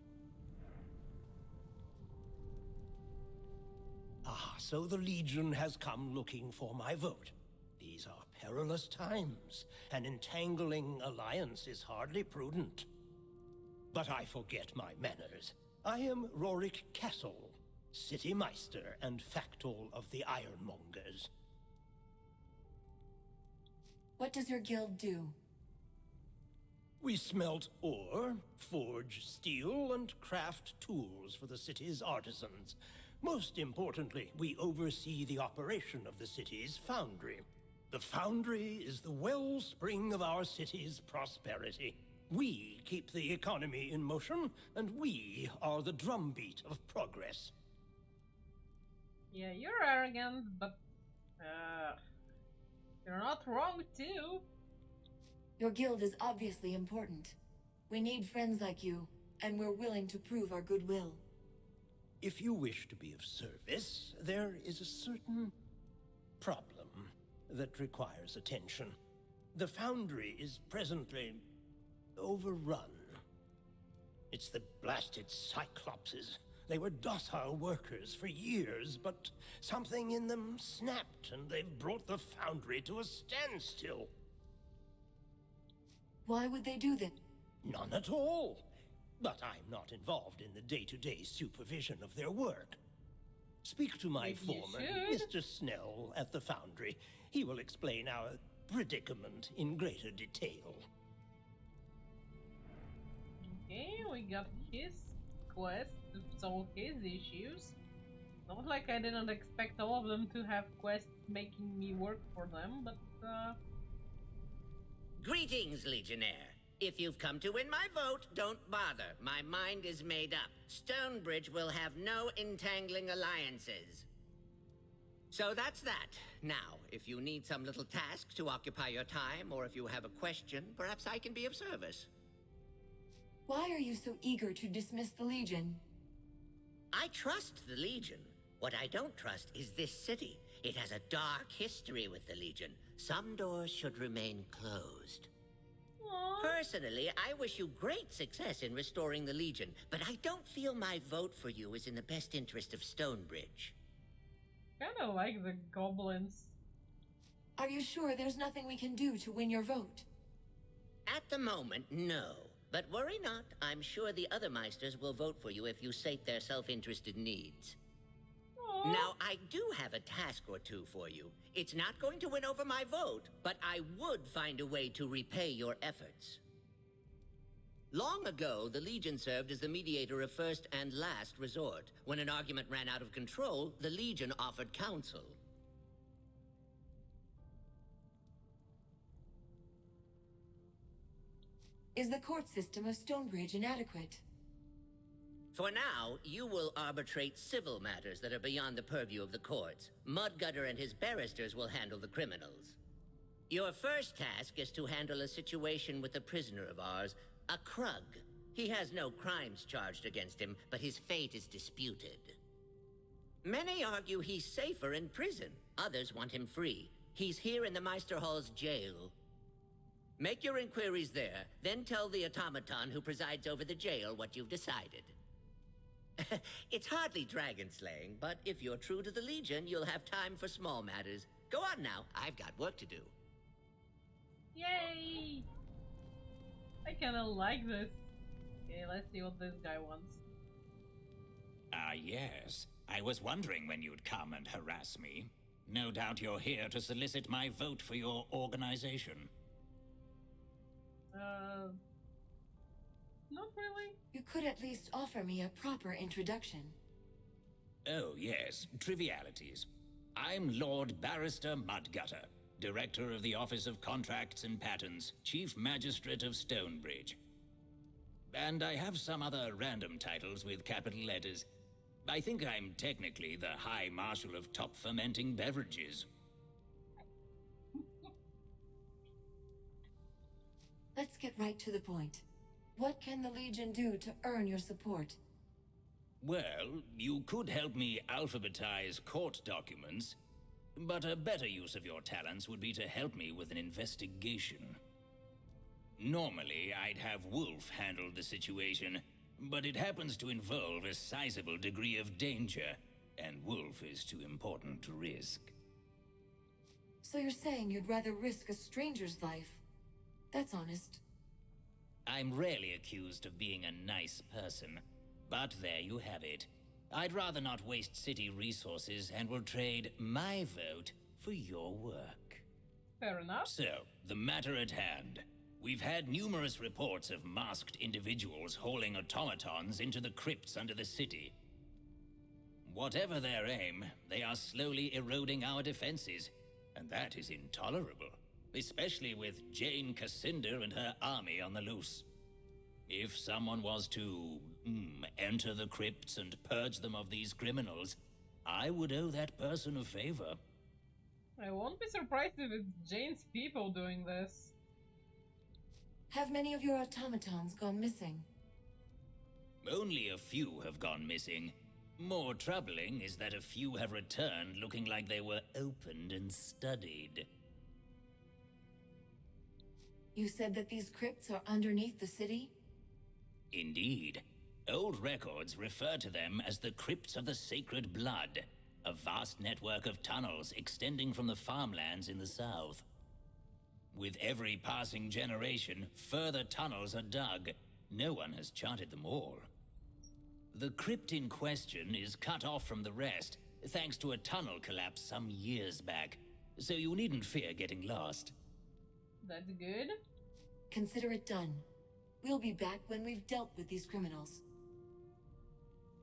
Speaker 15: So the Legion has come looking for my vote. These are perilous times. An entangling alliance is hardly prudent. But I forget my manners. I am Rorik Castle, City Meister and Factol of the Ironmongers.
Speaker 7: What does your guild do?
Speaker 15: We smelt ore, forge steel, and craft tools for the city's artisans. Most importantly, we oversee the operation of the city's foundry. The foundry is the wellspring of our city's prosperity. We keep the economy in motion, and we are the drumbeat of progress.
Speaker 1: Yeah, you're arrogant, but you're not wrong too.
Speaker 7: Your guild is obviously important. We need friends like you, and we're willing to prove our goodwill.
Speaker 15: If you wish to be of service, there is a certain problem that requires attention. The foundry is presently overrun. It's the blasted Cyclopses. They were docile workers for years, but something in them snapped, and they've brought the foundry to a standstill.
Speaker 7: Why would they do that?
Speaker 15: None at all. But I'm not involved in the day-to-day supervision of their work. Speak to my foreman, Mr. Snell, at the foundry. He will explain our predicament in greater detail.
Speaker 1: Okay, we got his quest to solve his issues. Not like I didn't expect all of them to have quests making me work for them, but
Speaker 17: Greetings, Legionnaire. If you've come to win my vote, don't bother. My mind is made up. Stonebridge will have no entangling alliances. So that's that. Now, if you need some little task to occupy your time, or if you have a question, perhaps I can be of service.
Speaker 7: Why are you so eager to dismiss the Legion?
Speaker 17: I trust the Legion. What I don't trust is this city. It has a dark history with the Legion. Some doors should remain closed. Personally, I wish you great success in restoring the Legion, but I don't feel my vote for you is in the best interest of Stonebridge.
Speaker 1: Kinda like the goblins.
Speaker 7: Are you sure there's nothing we can do to win your vote?
Speaker 17: At the moment, no. But worry not, I'm sure the other Meisters will vote for you if you sate their self-interested needs. Now, I do have a task or two for you. It's not going to win over my vote, but I would find a way to repay your efforts. Long ago, the Legion served as the mediator of first and last resort. When an argument ran out of control, the Legion offered counsel.
Speaker 7: Is the court system of Stonebridge inadequate?
Speaker 17: For now, you will arbitrate civil matters that are beyond the purview of the courts. Mudgutter and his barristers will handle the criminals. Your first task is to handle a situation with a prisoner of ours, a Krug. He has no crimes charged against him, but his fate is disputed. Many argue he's safer in prison. Others want him free. He's here in the Meisterhall's jail. Make your inquiries there, then tell the automaton who presides over the jail what you've decided. It's hardly dragon slaying, but if you're true to the Legion, you'll have time for small matters. Go on now, I've got work to do.
Speaker 1: Yay! I kinda like this. Okay, let's see what this guy wants.
Speaker 16: Yes. I was wondering when you'd come and harass me. No doubt you're here to solicit my vote for your organization.
Speaker 1: Not really.
Speaker 7: You could at least offer me a proper introduction.
Speaker 16: Oh, yes. Trivialities. I'm Lord Barrister Mudgutter, Director of the Office of Contracts and Patents, Chief Magistrate of Stonebridge. And I have some other random titles with capital letters. I think I'm technically the High Marshal of Top Fermenting Beverages.
Speaker 7: Let's get right to the point. What can the Legion do to earn your support?
Speaker 16: Well, you could help me alphabetize court documents, but a better use of your talents would be to help me with an investigation. Normally, I'd have Wolf handle the situation, but it happens to involve a sizable degree of danger, and Wolf is too important to risk.
Speaker 7: So you're saying you'd rather risk a stranger's life? That's honest.
Speaker 16: I'm rarely accused of being a nice person, but there you have it. I'd rather not waste city resources and will trade my vote for your work.
Speaker 1: Fair enough.
Speaker 16: So, the matter at hand. We've had numerous reports of masked individuals hauling automatons into the crypts under the city. Whatever their aim, they are slowly eroding our defenses, and that is intolerable. Especially with Jane Cassinda and her army on the loose. If someone was to enter the crypts and purge them of these criminals, I would owe that person a favor.
Speaker 1: I won't be surprised if it's Jane's people doing this.
Speaker 7: Have many of your automatons gone missing?
Speaker 16: Only a few have gone missing. More troubling is that a few have returned looking like they were opened and studied.
Speaker 7: You said that these crypts are underneath the city?
Speaker 16: Indeed. Old records refer to them as the Crypts of the Sacred Blood, a vast network of tunnels extending from the farmlands in the south. With every passing generation, further tunnels are dug. No one has charted them all. The crypt in question is cut off from the rest, thanks to a tunnel collapse some years back, so you needn't fear getting lost.
Speaker 1: That's good.
Speaker 7: Consider it done. We'll be back when we've dealt with these criminals.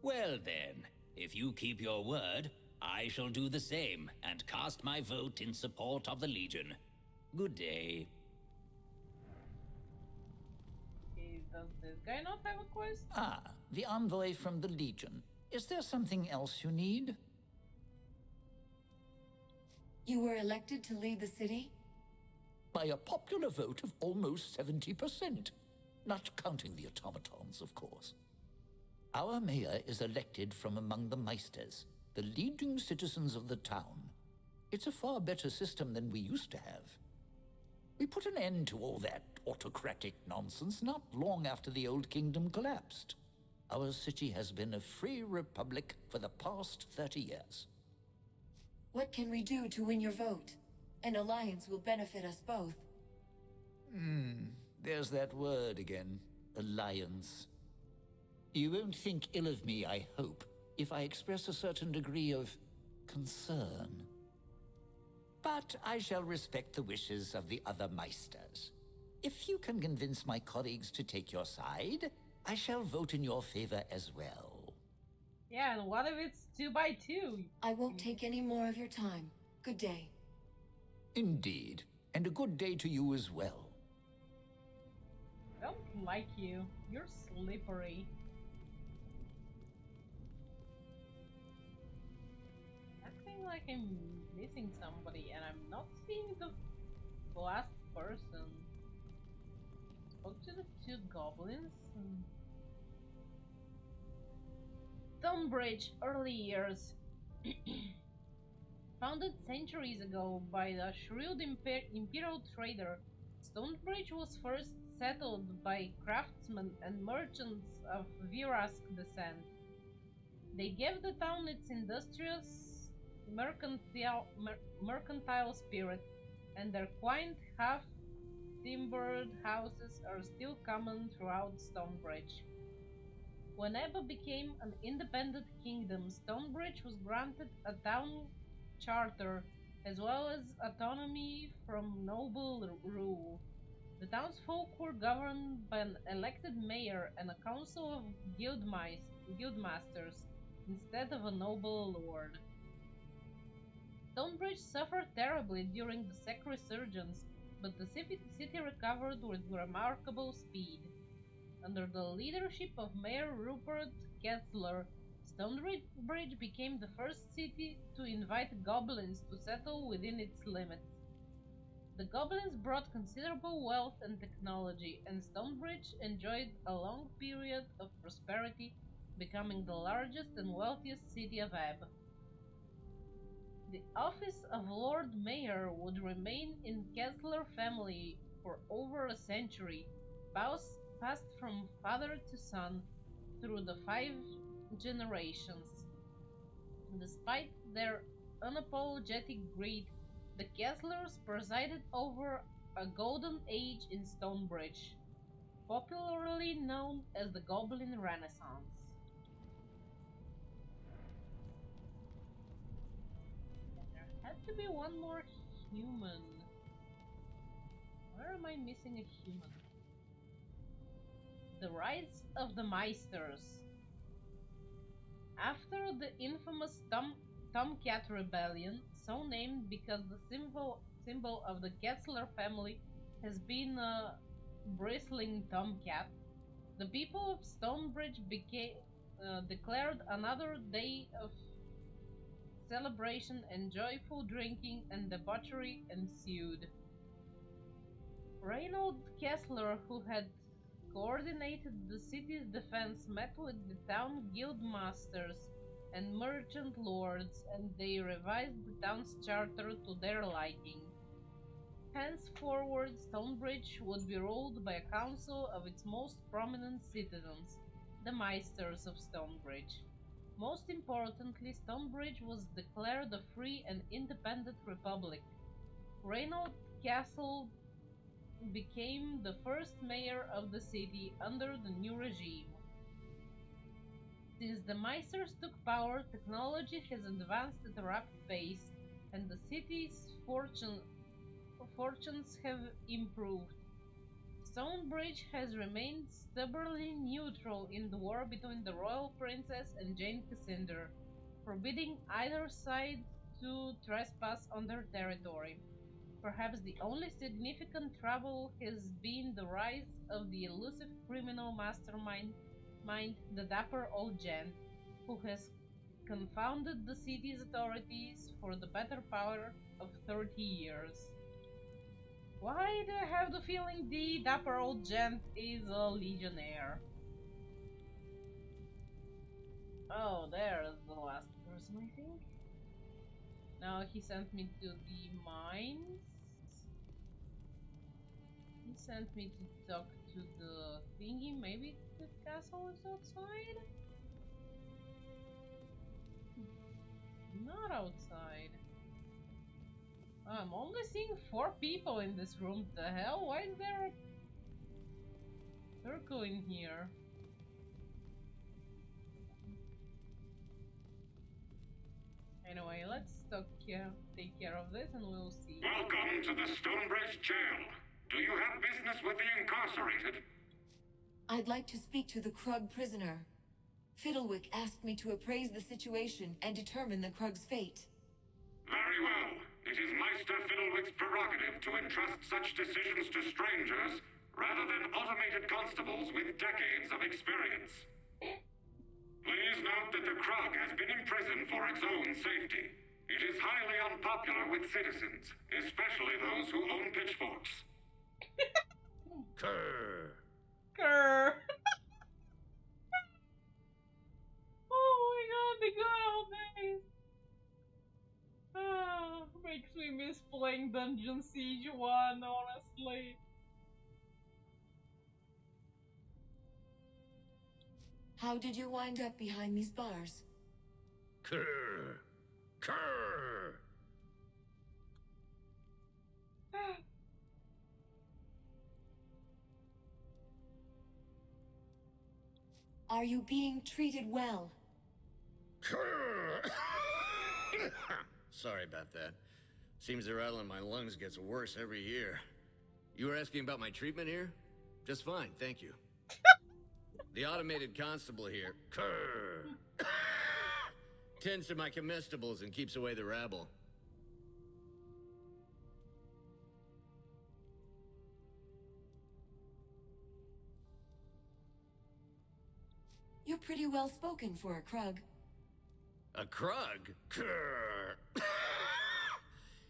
Speaker 16: Well then, if you keep your word, I shall do the same and cast my vote in support of the Legion. Good day.
Speaker 1: Does this guy not have a quest?
Speaker 14: Ah, the envoy from the Legion. Is there something else you need?
Speaker 7: You were elected to lead the city?
Speaker 14: By a popular vote of almost 70%. Not counting the automatons, of course. Our mayor is elected from among the Meisters, the leading citizens of the town. It's a far better system than we used to have. We put an end to all that autocratic nonsense not long after the Old Kingdom collapsed. Our city has been a free republic for the past 30 years.
Speaker 7: What can we do to win your vote? An alliance will benefit us both.
Speaker 14: There's that word again. Alliance. You won't think ill of me, I hope, if I express a certain degree of concern. But I shall respect the wishes of the other Meisters. If you can convince my colleagues to take your side, I shall vote in your favor as well.
Speaker 1: Yeah, and what if it's 2x2?
Speaker 7: I won't take any more of your time. Good day.
Speaker 14: Indeed, and a good day to you as well.
Speaker 1: I don't like you. You're slippery. Acting like I'm missing somebody and I'm not seeing the last person. Spoke to the two goblins. Stonebridge, early years. Founded centuries ago by the shrewd imperial trader, Stonebridge was first settled by craftsmen and merchants of Virask descent. They gave the town its industrious, mercantile spirit, and their quaint, half-timbered houses are still common throughout Stonebridge. When Ebba became an independent kingdom, Stonebridge was granted a town charter as well as autonomy from noble rule. The townsfolk were governed by an elected mayor and a council of guildmasters instead of a noble lord. Stonebridge suffered terribly during the Sec Resurgence, but the city recovered with remarkable speed. Under the leadership of Mayor Rupert Kessler, Stonebridge became the first city to invite goblins to settle within its limits. The goblins brought considerable wealth and technology, and Stonebridge enjoyed a long period of prosperity, becoming the largest and wealthiest city of Ebb. The office of Lord Mayor would remain in Kessler family for over a century, passed from father to son through the 5 generations. Despite their unapologetic greed, the Kesslers presided over a golden age in Stonebridge, popularly known as the Goblin Renaissance. There had to be one more human. Where am I missing a human? The Rights of the Meisters. After the infamous Tomcat Rebellion, so named because the symbol of the Kessler family has been a bristling tomcat, the people of Stonebridge declared another day of celebration and joyful drinking, and debauchery ensued. Reynold Kessler, who had coordinated the city's defense, met with the town guildmasters and merchant lords, and they revised the town's charter to their liking. Henceforward, Stonebridge would be ruled by a council of its most prominent citizens, the Meisters of Stonebridge. Most importantly, Stonebridge was declared a free and independent republic. Reynold Castle became the first mayor of the city under the new regime. Since the Meisters took power, technology has advanced at a rapid pace, and the city's fortunes have improved. Stonebridge has remained stubbornly neutral in the war between the royal princess and Jane Cassinder, forbidding either side to trespass on their territory. Perhaps the only significant trouble has been the rise of the elusive criminal mastermind, the dapper old gent, who has confounded the city's authorities for the better part of 30 years. Why do I have the feeling the dapper old gent is a legionnaire? Oh, there's the last person, I think. Now he sent me to the mines. He sent me to talk to the thingy. Maybe the castle is outside? Not outside. I'm only seeing 4 people in this room. The hell? Why is there a circle in here? Anyway, let's take care of this and we'll see.
Speaker 12: Welcome to the Stonebridge Jail. Do you have business with the incarcerated?
Speaker 7: I'd like to speak to the Krug prisoner. Fiddlewick asked me to appraise the situation and determine the Krug's fate.
Speaker 12: Very well. It is Meister Fiddlewick's prerogative to entrust such decisions to strangers rather than automated constables with decades of experience. Please note that the Krug has been imprisoned for its own safety. It is highly unpopular with citizens, especially those who own pitchforks.
Speaker 11: Grr.
Speaker 1: Grr. Oh my god, the good old days. Ah, makes me miss playing Dungeon Siege 1, honestly.
Speaker 7: How did you wind up behind these bars?
Speaker 11: Grr. Grr.
Speaker 7: Are you being treated well?
Speaker 18: Sorry about that. Seems the rattle in my lungs gets worse every year. You were asking about my treatment here? Just fine, thank you. The automated constable here tends to my comestibles and keeps away the rabble.
Speaker 7: You're pretty well spoken for a Krug.
Speaker 18: A Krug?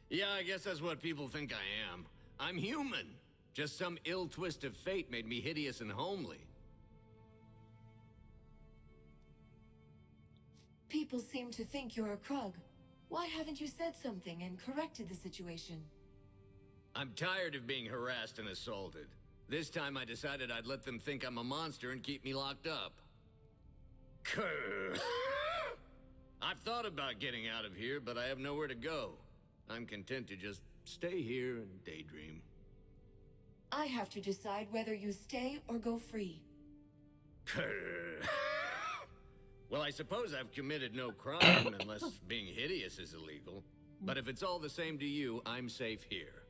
Speaker 18: Yeah, I guess that's what people think I am. I'm human. Just some ill twist of fate made me hideous and homely.
Speaker 7: People seem to think you're a Krug. Why haven't you said something and corrected the situation?
Speaker 18: I'm tired of being harassed and assaulted. This time I decided I'd let them think I'm a monster and keep me locked up. I've thought about getting out of here, but I have nowhere to go. I'm content to just stay here and daydream.
Speaker 7: I have to decide whether you stay or go free.
Speaker 18: Well, I suppose I've committed no crime unless being hideous is illegal. But if it's all the same to you, I'm safe here.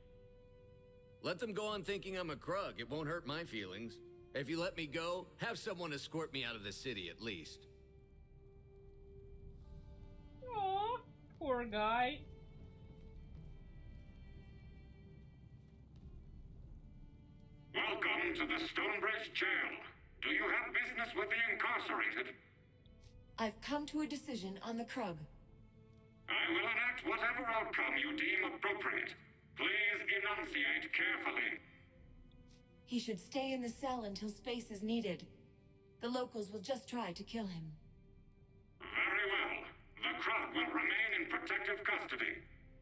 Speaker 18: Let them go on thinking I'm a Krug. It won't hurt my feelings. If you let me go, have someone escort me out of the city at least.
Speaker 1: Aw, poor guy.
Speaker 12: Welcome to the Stonebridge Jail. Do you have business with the incarcerated?
Speaker 7: I've come to a decision on the Krug.
Speaker 12: I will enact whatever outcome you deem appropriate. Please enunciate carefully.
Speaker 7: He should stay in the cell until space is needed. The locals will just try to kill him.
Speaker 12: Very well. The Krug will remain in protective custody.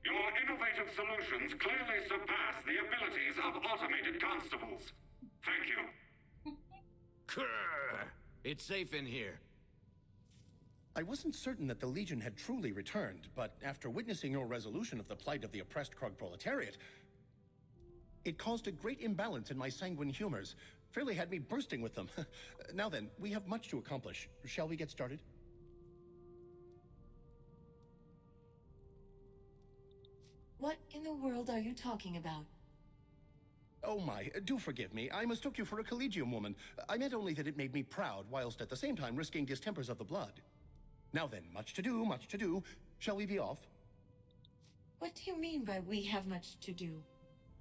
Speaker 12: Your innovative solutions clearly surpass the abilities of automated constables. Thank you.
Speaker 18: It's safe in here.
Speaker 19: I wasn't certain that the Legion had truly returned, but after witnessing your resolution of the plight of the oppressed Krug proletariat, it caused a great imbalance in my sanguine humors. Fairly had me bursting with them. Now then, we have much to accomplish. Shall we get started?
Speaker 7: What in the world are you talking about?
Speaker 19: Oh my, do forgive me. I mistook you for a Collegium woman. I meant only that it made me proud, whilst at the same time risking distempers of the blood. Now then, much to do, much to do. Shall we be off?
Speaker 7: What do you mean by we have much to do?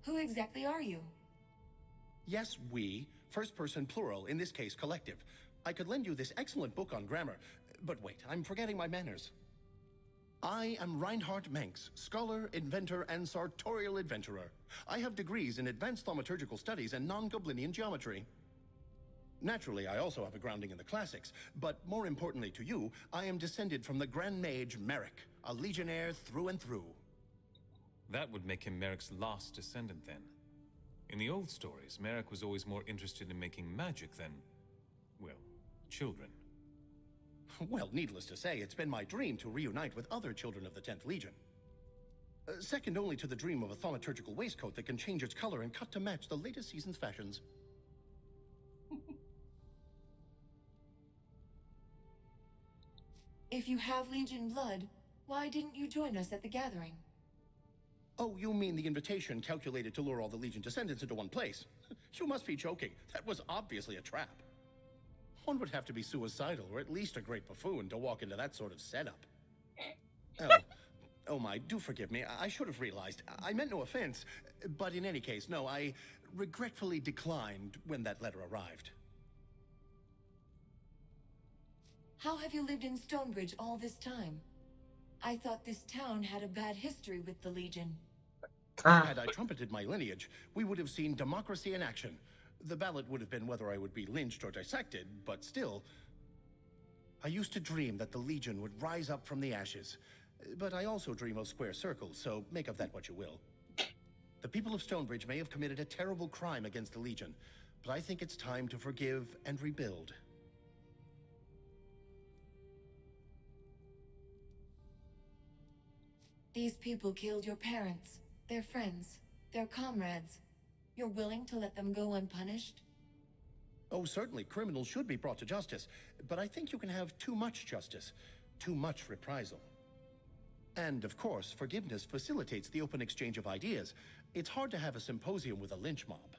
Speaker 7: Who exactly are you?
Speaker 19: Yes, we. First person plural, in this case collective. I could lend you this excellent book on grammar, but wait, I'm forgetting my manners. I am Reinhard Menks, scholar, inventor, and sartorial adventurer. I have degrees in advanced thaumaturgical studies and non-Goblinian geometry. Naturally, I also have a grounding in the classics, but more importantly to you, I am descended from the Grand Mage Merrick, a legionnaire through and through.
Speaker 2: That would make him Merrick's last descendant then. In the old stories, Merrick was always more interested in making magic than, well, children.
Speaker 19: Well, needless to say, it's been my dream to reunite with other children of the 10th Legion. Second only to the dream of a thaumaturgical waistcoat that can change its color and cut to match the latest season's fashions.
Speaker 7: If you have Legion blood, why didn't you join us at the gathering?
Speaker 19: Oh, you mean the invitation calculated to lure all the Legion descendants into one place? You must be joking. That was obviously a trap. One would have to be suicidal, or at least a great buffoon, to walk into that sort of setup. Oh my, do forgive me. I should have realized. I meant no offense. But in any case, no, I regretfully declined when that letter arrived.
Speaker 7: How have you lived in Stonebridge all this time? I thought this town had a bad history with the Legion.
Speaker 19: Had I trumpeted my lineage, we would have seen democracy in action. The ballot would have been whether I would be lynched or dissected, but still. I used to dream that the Legion would rise up from the ashes. But I also dream of square circles, so make of that what you will. The people of Stonebridge may have committed a terrible crime against the Legion, but I think it's time to forgive and rebuild.
Speaker 7: These people killed your parents, their friends, their comrades. You're willing to let them go unpunished?
Speaker 19: Oh, certainly, criminals should be brought to justice, but I think you can have too much justice, too much reprisal. And, of course, forgiveness facilitates the open exchange of ideas. It's hard to have a symposium with a lynch mob.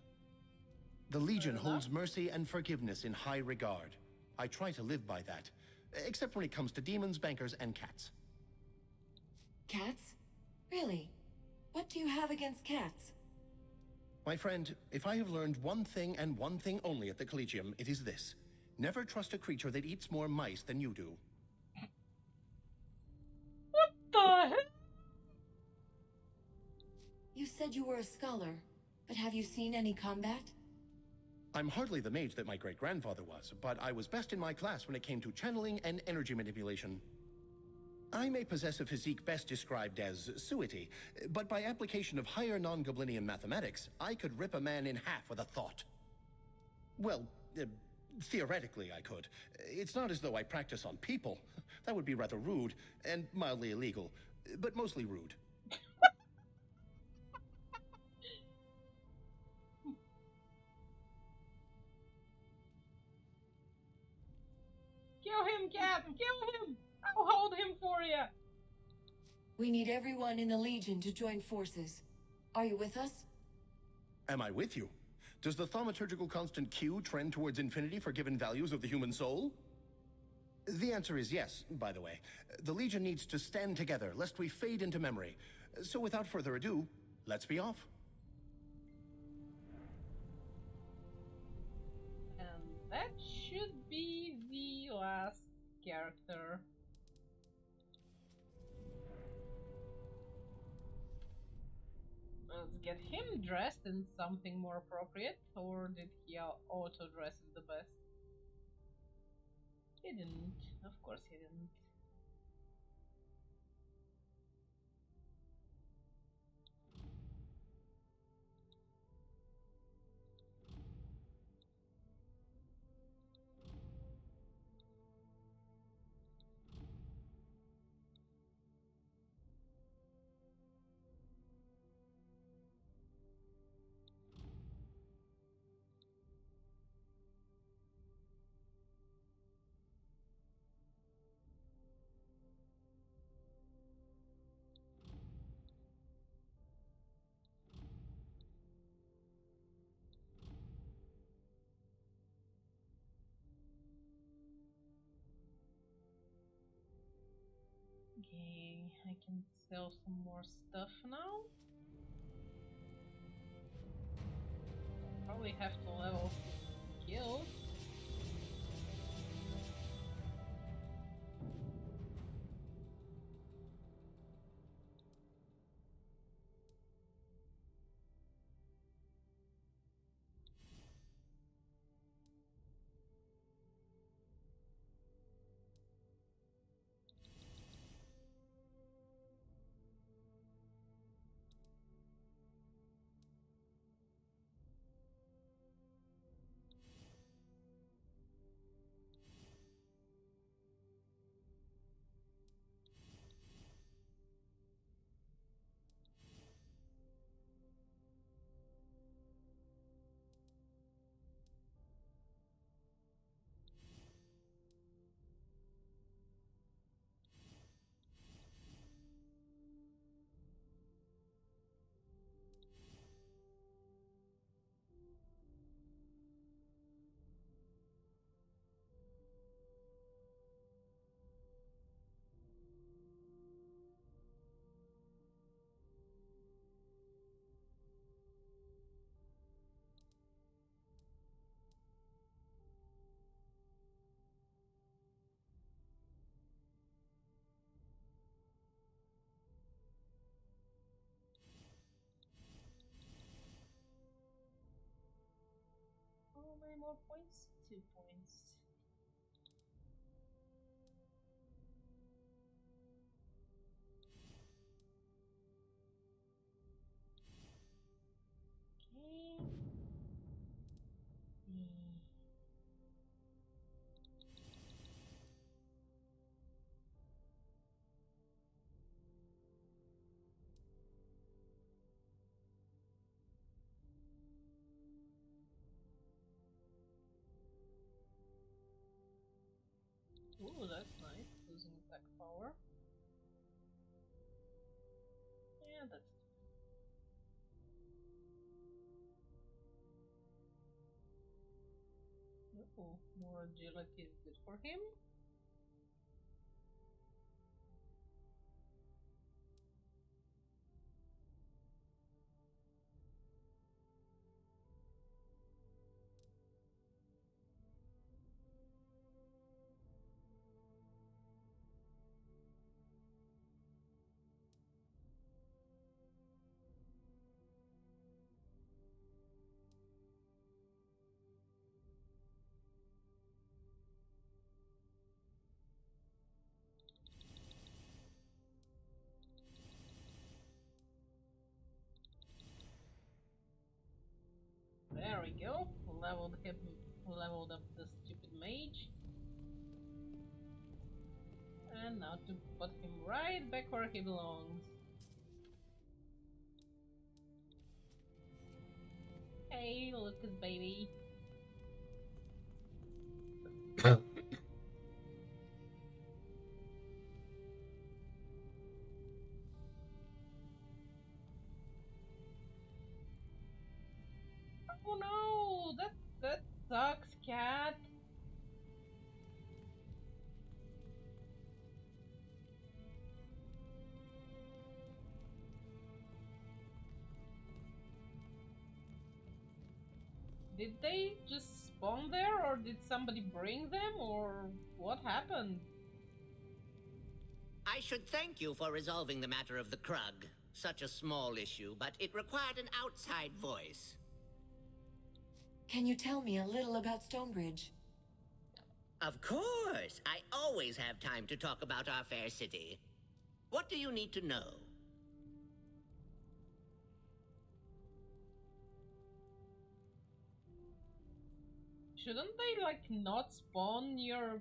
Speaker 19: The Legion holds mercy and forgiveness in high regard. I try to live by that, except when it comes to demons, bankers, and cats.
Speaker 7: Cats? Really? What do you have against cats?
Speaker 19: My friend, if I have learned one thing and one thing only at the Collegium, it is this. Never trust a creature that eats more mice than you do.
Speaker 1: What the hell?
Speaker 7: You said you were a scholar, but have you seen any combat?
Speaker 19: I'm hardly the mage that my great-grandfather was, but I was best in my class when it came to channeling and energy manipulation. I may possess a physique best described as suety, but by application of higher non-Goblinian mathematics, I could rip a man in half with a thought. Well, theoretically I could. It's not as though I practice on people. That would be rather rude, and mildly illegal, but mostly rude.
Speaker 1: Kill him, cat! Kill him! I'll hold him for you!
Speaker 7: We need everyone in the Legion to join forces. Are you with us?
Speaker 19: Am I with you? Does the thaumaturgical constant Q trend towards infinity for given values of the human soul? The answer is yes, by the way. The Legion needs to stand together, lest we fade into memory. So without further ado, let's be off.
Speaker 1: And that should be the last character. Let's get him dressed in something more appropriate, or did he auto-dress is the best? He didn't. Of course he didn't. Okay, I can sell some more stuff now. Probably have to level skill. How many more points? 2 points. Okay. Ooh, that's nice. Losing attack power. Yeah, that's. Ooh, more agility is good for him. There we go. Leveled up the stupid mage. And now to put him right back where he belongs. Hey, Lucas baby. Oh no, that sucks, cat. Did they just spawn there, or did somebody bring them, or what happened?
Speaker 17: I should thank you for resolving the matter of the Krug. Such a small issue, but it required an outside voice.
Speaker 7: Can you tell me a little about Stonebridge?
Speaker 17: Of course! I always have time to talk about our fair city. What do you need to know?
Speaker 1: Shouldn't they, like, not spawn near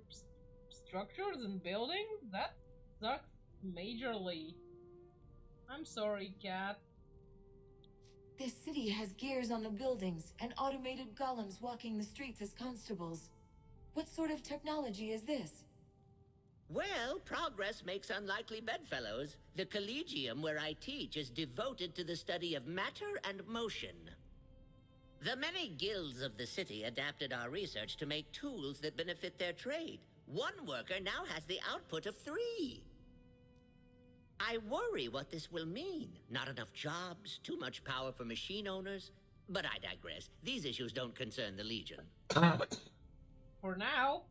Speaker 1: structures and buildings? That sucks majorly. I'm sorry, cat.
Speaker 7: This city has gears on the buildings and automated golems walking the streets as constables. What sort of technology is this?
Speaker 17: Well, progress makes unlikely bedfellows. The Collegium where I teach is devoted to the study of matter and motion. The many guilds of the city adapted our research to make tools that benefit their trade. One worker now has the output of 3. I worry what this will mean. Not enough jobs, too much power for machine owners. But I digress. These issues don't concern the Legion.
Speaker 1: For now.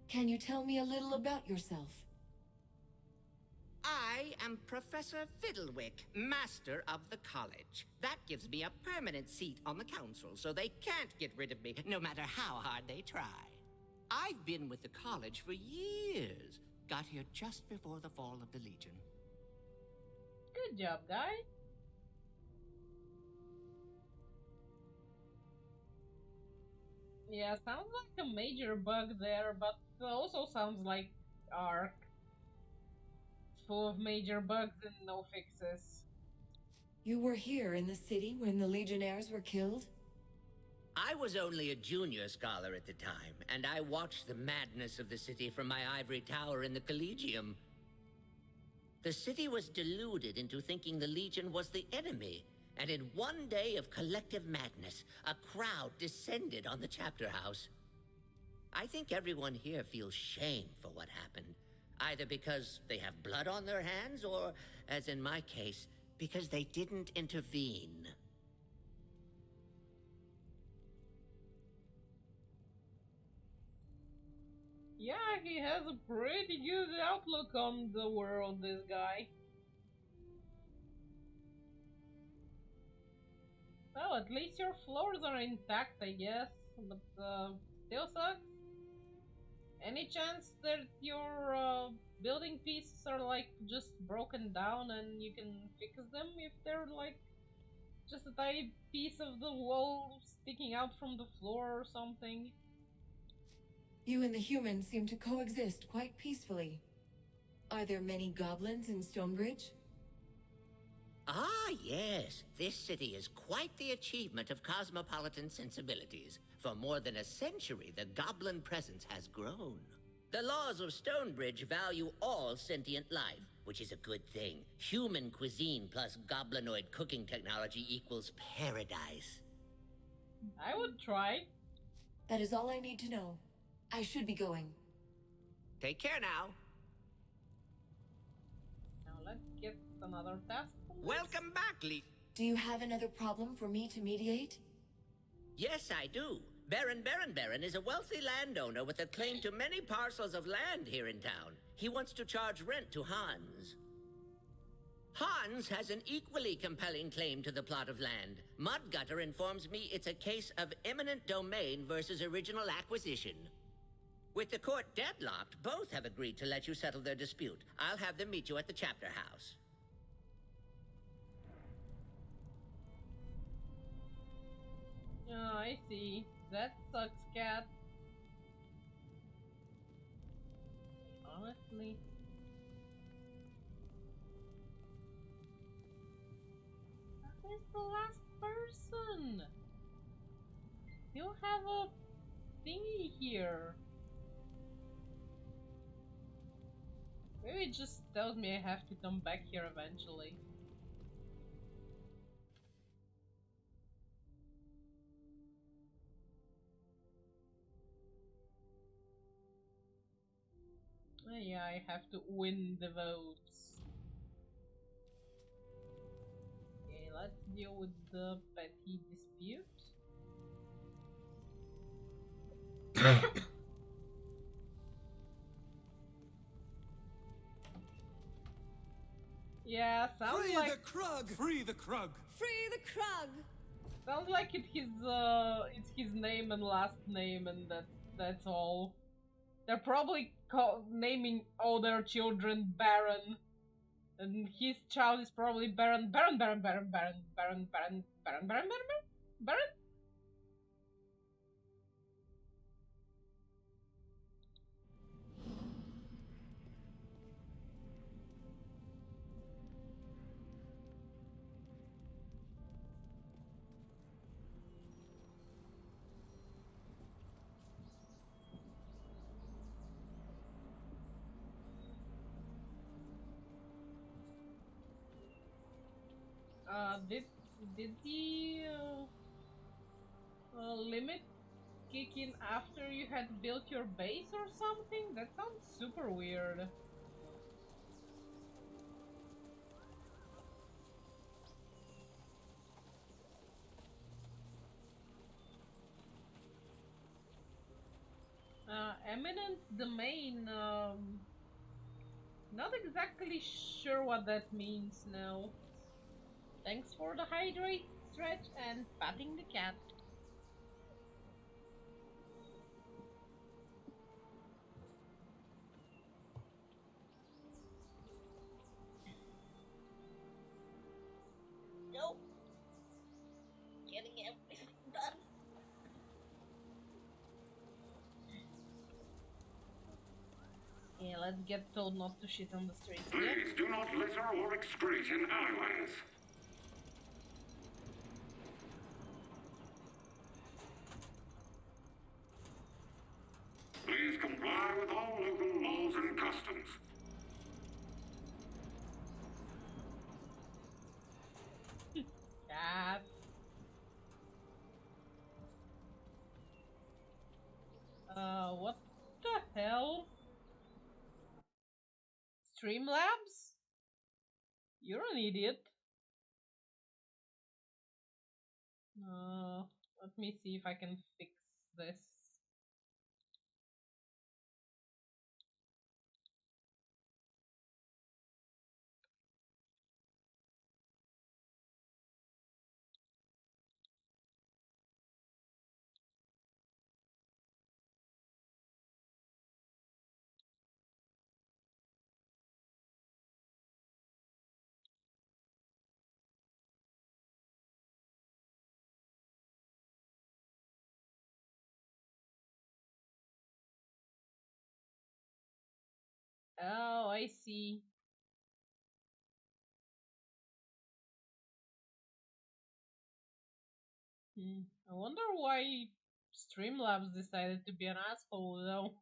Speaker 7: Can you tell me a little about yourself?
Speaker 17: I am Professor Fiddlewick, Master of the College. That gives me a permanent seat on the Council, so they can't get rid of me, no matter how hard they try. I've been with the College for years. Got here just before the fall of the Legion.
Speaker 1: Good job, guy. Yeah, sounds like a major bug there, but also sounds like Ark. Full of major bugs and no fixes.
Speaker 7: You were here in the city when the Legionnaires were killed?
Speaker 17: I was only a junior scholar at the time, and I watched the madness of the city from my ivory tower in the Collegium. The city was deluded into thinking the Legion was the enemy, and in one day of collective madness, a crowd descended on the chapter house. I think everyone here feels shame for what happened, either because they have blood on their hands, or, as in my case, because they didn't intervene.
Speaker 1: Yeah, he has a pretty good outlook on the world, this guy. Well, at least your floors are intact, I guess, but still sucks. Any chance that your building pieces are like just broken down and you can fix them if they're like just a tiny piece of the wall sticking out from the floor or something?
Speaker 7: You and the humans seem to coexist quite peacefully. Are there many goblins in Stonebridge?
Speaker 17: Ah, yes. This city is quite the achievement of cosmopolitan sensibilities. For more than a century, the goblin presence has grown. The laws of Stonebridge value all sentient life, which is a good thing. Human cuisine plus goblinoid cooking technology equals paradise.
Speaker 1: I would try.
Speaker 7: That is all I need to know. I should be going.
Speaker 17: Take care now.
Speaker 1: Now let's get another task.
Speaker 17: Welcome back, Lee.
Speaker 7: Do you have another problem for me to mediate?
Speaker 17: Yes, I do. Baron is a wealthy landowner with a claim to many parcels of land here in town. He wants to charge rent to Hans. Hans has an equally compelling claim to the plot of land. Mudgutter informs me it's a case of eminent domain versus original acquisition. With the court deadlocked, both have agreed to let you settle their dispute. I'll have them meet you at the chapter house.
Speaker 1: Oh, I see. That sucks, cat. Honestly. That is the last person. You have a thingy here. Maybe it just tells me I have to come back here eventually. Yeah, I have to win the votes. Okay, let's deal with the petty dispute. Yeah, sounds
Speaker 13: Free
Speaker 1: like
Speaker 13: the Krug! Free the Krug!
Speaker 9: Free the Krug!
Speaker 1: sounds like it's his name and last name, and that's all. They're probably naming all their children Baron, and his child is probably Baron. Did the limit kick in after you had built your base or something? That sounds super weird. Eminent domain. Not exactly sure what that means now. Thanks for the hydrate, stretch, and patting the cat. Nope. Getting everything done. Yeah, let's get told not to shit on the streets.
Speaker 12: Please do not litter or excrete in alleyways. Please comply with all local laws and customs.
Speaker 1: Cat. What the hell? Streamlabs? You're an idiot. Let me see if I can fix this. Oh, I see. I wonder why Streamlabs decided to be an asshole though.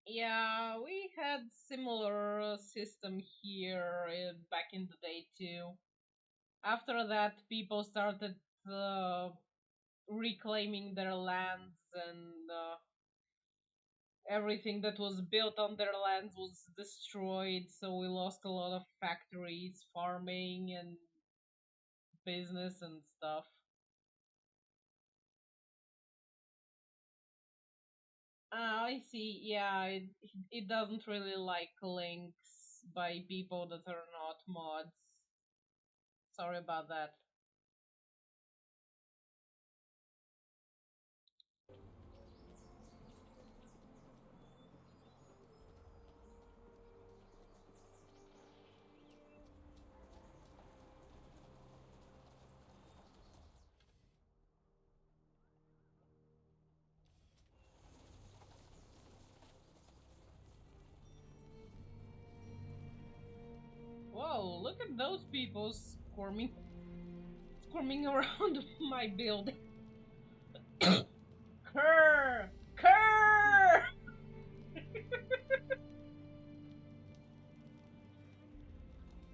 Speaker 1: Yeah, we had similar system here back in the day too. After that, people started reclaiming their lands, and everything that was built on their lands was destroyed. So we lost a lot of factories, farming, and business and stuff. I see. Yeah, it doesn't really like links by people that are not mods. Sorry about that. Whoa, look at those people squirming around my building. Kerr! Kerr!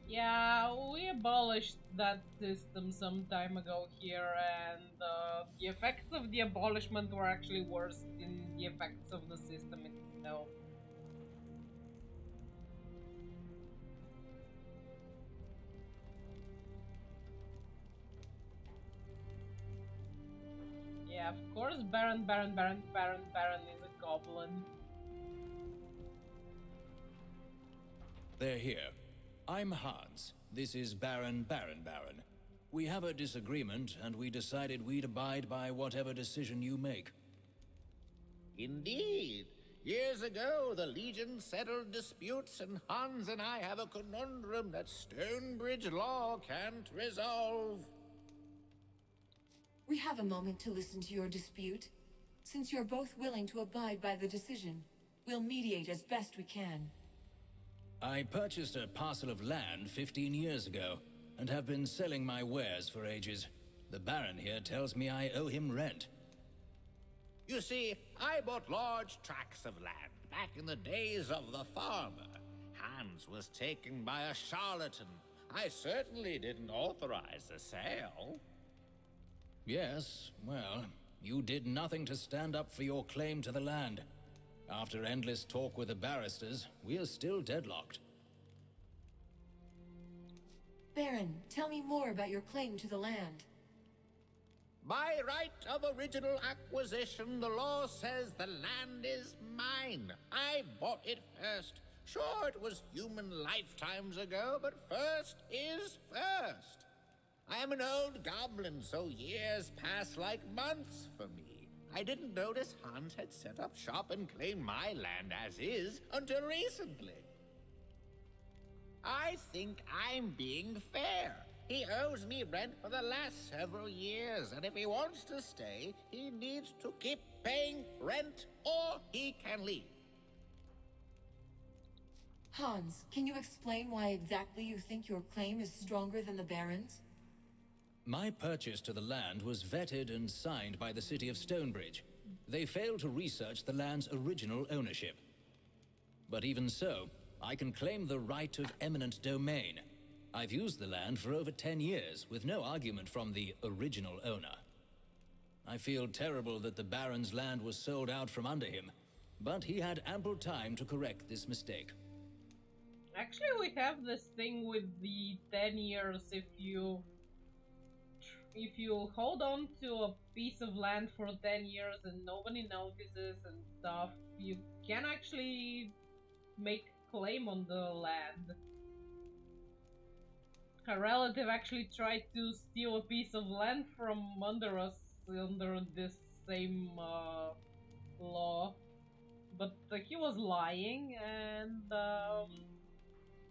Speaker 1: Yeah, we abolished that system some time ago here, and the effects of the abolishment were actually worse than the effects of the system itself. Yeah, of course, Baron is a goblin.
Speaker 20: They're here. I'm Hans. This is Baron. We have a disagreement, and we decided we'd abide by whatever decision you make.
Speaker 16: Indeed. Years ago, the Legion settled disputes, and Hans and I have a conundrum that Stonebridge law can't resolve.
Speaker 7: We have a moment to listen to your dispute. Since you're both willing to abide by the decision, we'll mediate as best we can.
Speaker 20: I purchased a parcel of land 15 years ago, and have been selling my wares for ages. The Baron here tells me I owe him rent.
Speaker 16: You see, I bought large tracts of land back in the days of the farmer. Hans was taken by a charlatan. I certainly didn't authorize the sale.
Speaker 20: Yes, well, you You did nothing to stand up for your claim to the land. After endless talk with the barristers, we are still deadlocked.
Speaker 7: Baron, tell me more about your claim to the land.
Speaker 16: By right of original acquisition, the law says the land is mine. I bought it first. Sure, it was human lifetimes ago, but first is first. I am an old goblin, so years pass like months for me. I didn't notice Hans had set up shop and claimed my land as is until recently. I think I'm being fair. He owes me rent for the last several years, and if he wants to stay, he needs to keep paying rent or he can leave.
Speaker 7: Hans, can you explain why exactly you think your claim is stronger than the Baron's?
Speaker 20: My purchase to the land was vetted and signed by the city of Stonebridge. They failed to research the land's original ownership. But even so, I can claim the right of eminent domain. I've used the land for over 10 years, with no argument from the original owner. I feel terrible that the Baron's land was sold out from under him, but he had ample time to correct this mistake.
Speaker 1: Actually, we have this thing with the 10 years. If you hold on to a piece of land for 10 years and nobody notices and stuff, you can actually make claim on the land. A relative actually tried to steal a piece of land from under us under this same law, but he was lying, and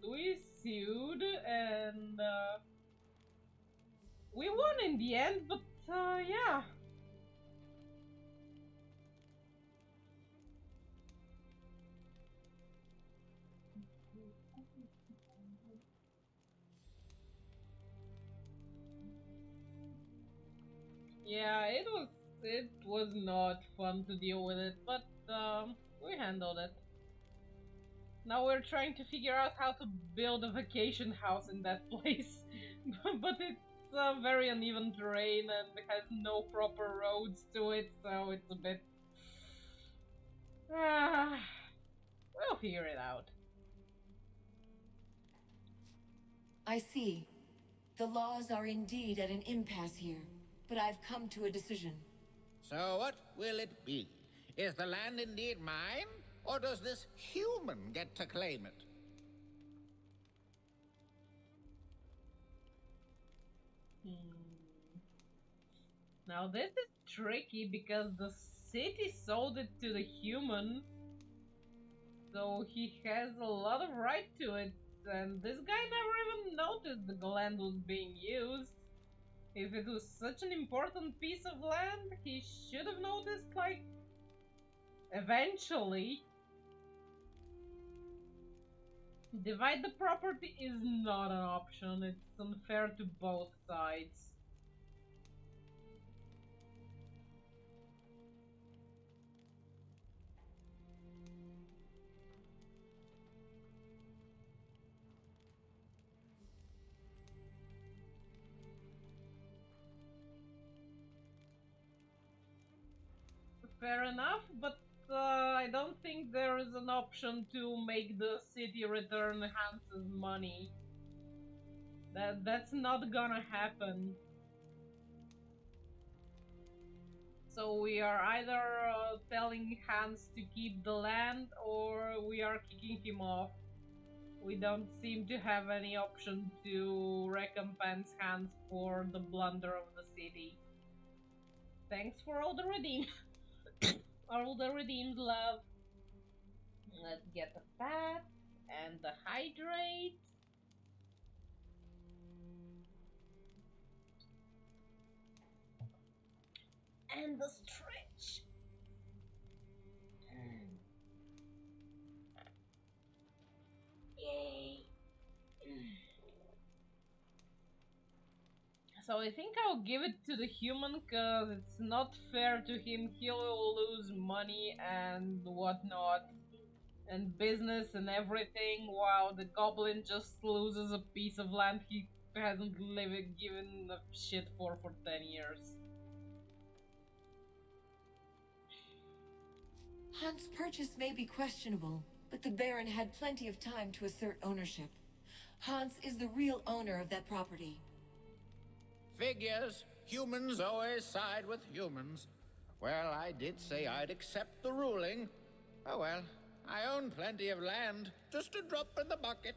Speaker 1: we sued, and we won in the end, but yeah. Yeah, it was not fun to deal with it, but we handled it. Now we're trying to figure out how to build a vacation house in that place, but it's very uneven terrain and has no proper roads to it, so it's a bit... we'll figure it out.
Speaker 7: I see. The laws are indeed at an impasse here, but I've come to a decision.
Speaker 16: So what will it be? Is the land indeed mine? Or does this human get to claim it?
Speaker 1: Now this is tricky because the city sold it to the human, so he has a lot of right to it, and this guy never even noticed the land was being used. If it was such an important piece of land, he should have noticed, like, eventually. Divide the property is not an option, it's unfair to both sides. Fair enough, but I don't think there is an option to make the city return Hans's money. That's not gonna happen. So we are either telling Hans to keep the land, or we are kicking him off. We don't seem to have any option to recompense Hans for the blunder of the city. Thanks for all the redeem. All the redeemed love. Let's get the fat and the hydrate. And the stretch. Yay. So I think I'll give it to the human, cause it's not fair to him. He'll lose money and whatnot, and business and everything, while the goblin just loses a piece of land he hasn't given a shit for 10 years.
Speaker 7: Han's purchase may be questionable, but the Baron had plenty of time to assert ownership. Hans is the real owner of that property.
Speaker 16: Figures. Humans always side with humans. Well, I did say I'd accept the ruling. Oh well, I own plenty of land. Just a drop in the bucket.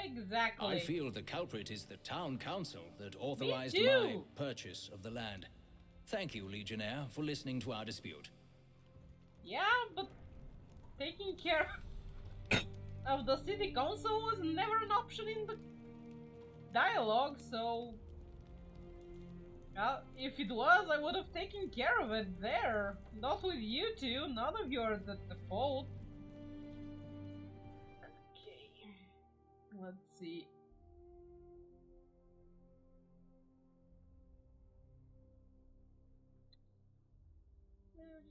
Speaker 1: Exactly.
Speaker 20: I feel the culprit is the town council that authorized
Speaker 1: too.
Speaker 20: my purchase of the land. Thank you, Legionnaire, for listening to our dispute.
Speaker 1: Yeah, but taking care of the city council was never an option in the dialogue, so if it was, I would have taken care of it there. Not with you two, none of you are at the fault. Okay, let's see.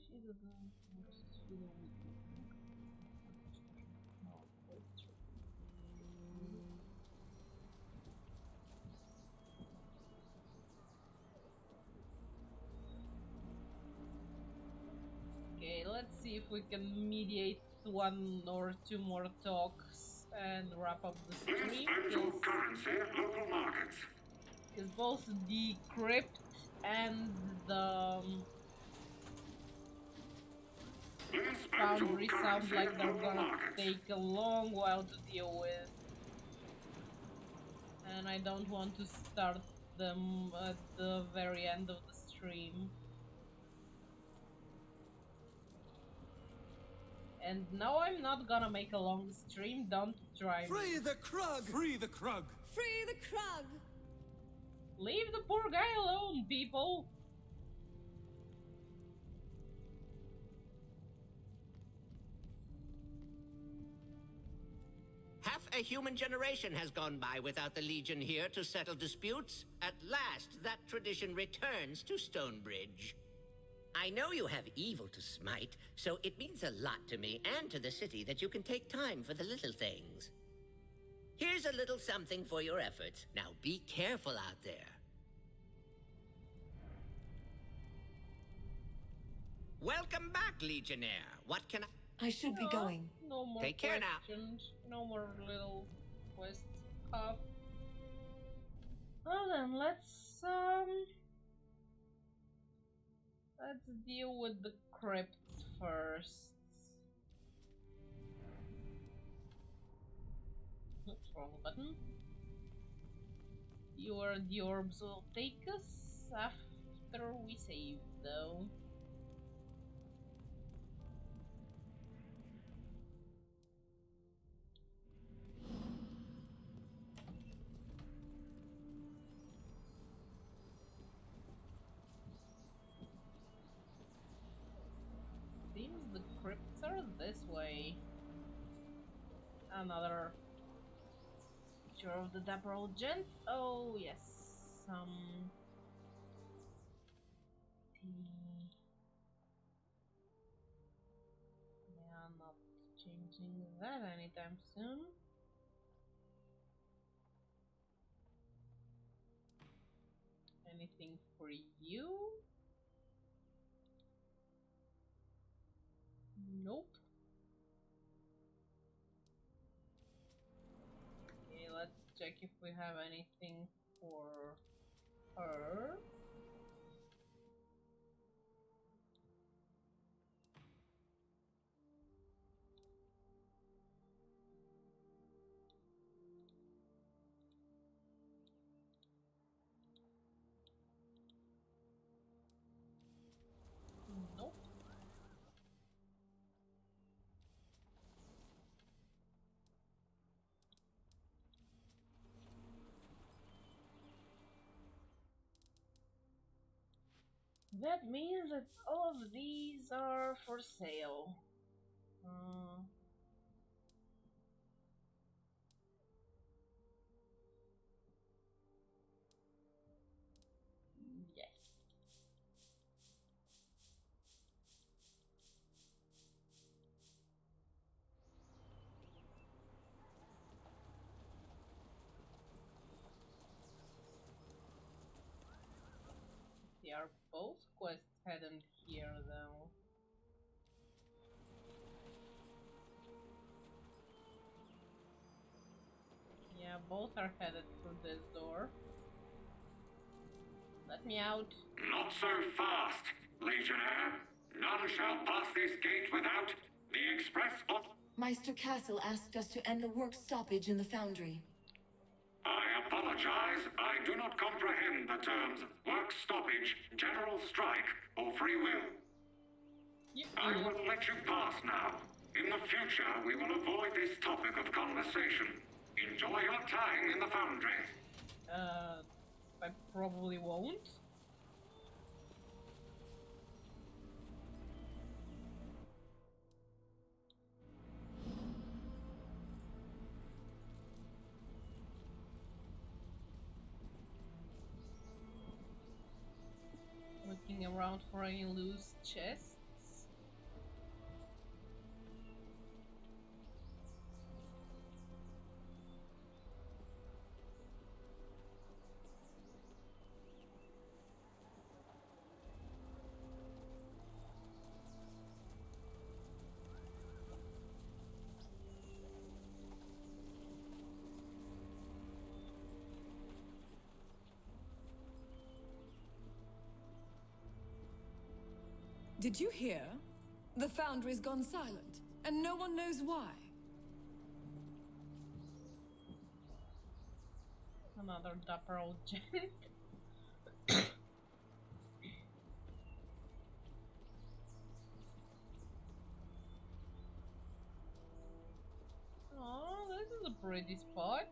Speaker 1: She doesn't. Okay, let's see if we can mediate one or two more talks and wrap up the stream. Because both the crypt and the foundry sound like they're gonna take a long while to deal with. And I don't want to start them at the very end of the stream. And no, I'm not gonna make a long stream, don't try me.
Speaker 3: Free the Krug! Free the Krug!
Speaker 6: Free the Krug!
Speaker 1: Leave the poor guy alone, people!
Speaker 17: Half a human generation has gone by without the Legion here to settle disputes. At last, that tradition returns to Stonebridge. I know you have evil to smite, so it means a lot to me and to the city that you can take time for the little things. Here's a little something for your efforts. Now be careful out there. Welcome back, Legionnaire. What can
Speaker 7: I should be going.
Speaker 1: No more
Speaker 17: Take care now.
Speaker 1: questions. No more little quests. Well then, let's deal with the crypt first. Oops, wrong button. The orbs will take us after we save, though. Seems the crypts are this way. Another picture of the dapper old gent. Oh yes, yeah, not changing that anytime soon. Anything for you? Nope. Okay, let's check if we have anything for her. Nope. That means that all of these are for sale. Yes. They are both quest hidden here, though. both are headed for this door. Let me out.
Speaker 12: Not so fast, Legionnaire. None shall pass this gate without the express of...
Speaker 7: Meister Castle asked us to end the work stoppage in the foundry.
Speaker 12: I apologize. I do not comprehend the terms work stoppage, general strike, or free will. I will let you pass now. In the future, we will avoid this topic of conversation. Enjoy your time in the foundry.
Speaker 1: I probably won't. Looking around for any loose chests.
Speaker 21: Did you hear? The foundry's gone silent, and no one knows why.
Speaker 1: Another dapper old gent. Oh, this is a pretty spot.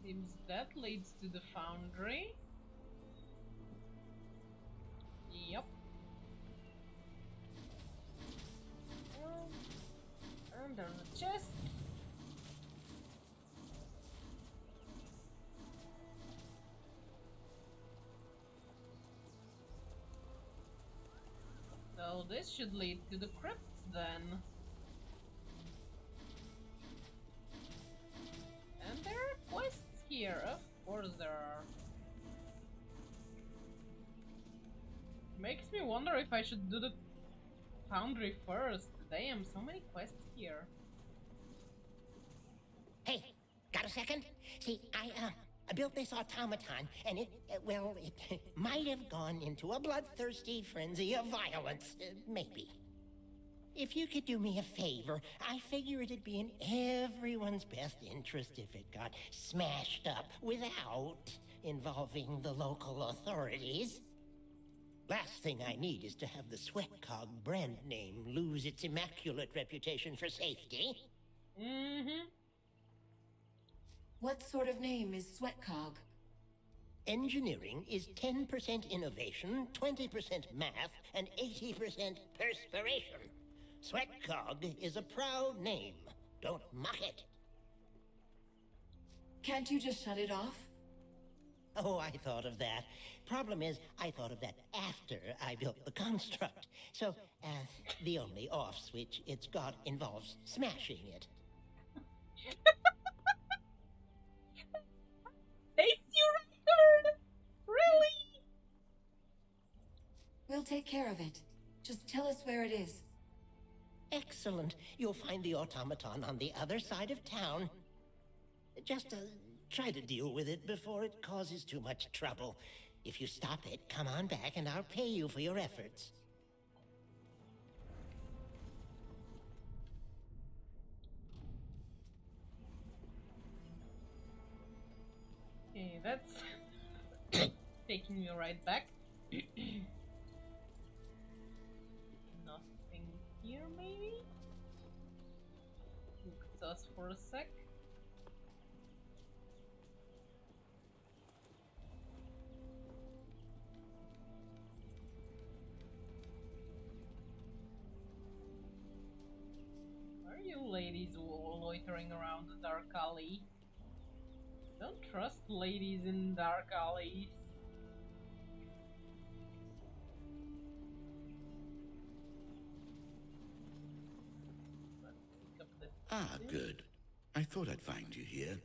Speaker 1: Seems that leads to the foundry. Yep. And there's a chest. So this should lead to the crypts then. And there are quests here, of course there are. Makes me wonder if I should do the foundry first. Damn, so many quests here.
Speaker 22: Hey, got a second? See, I built this automaton, and it might have gone into a bloodthirsty frenzy of violence, maybe. If you could do me a favor, I figure it'd be in everyone's best interest if it got smashed up without involving the local authorities. Last thing I need is to have the Sweatcog brand name lose its immaculate reputation for safety.
Speaker 1: Mm-hmm.
Speaker 7: What sort of name is Sweatcog?
Speaker 22: Engineering is 10% innovation, 20% math, and 80% perspiration. Sweatcog is a proud name. Don't mock it.
Speaker 7: Can't you just shut it off?
Speaker 22: Oh, I thought of that. Problem is, I thought of that after I built the construct. So, the only off switch it's got involves smashing it.
Speaker 1: Thanks, you record! Really?
Speaker 7: We'll take care of it. Just tell us where it is.
Speaker 22: Excellent. You'll find the automaton on the other side of town. Just try to deal with it before it causes too much trouble. If you stop it, come on back and I'll pay you for your efforts.
Speaker 1: Okay, that's taking me right back. Nothing here, maybe? Look at us for a sec. Are you ladies loitering around the dark alley? Don't trust ladies in dark alleys.
Speaker 4: Ah, good. I thought I'd find you here.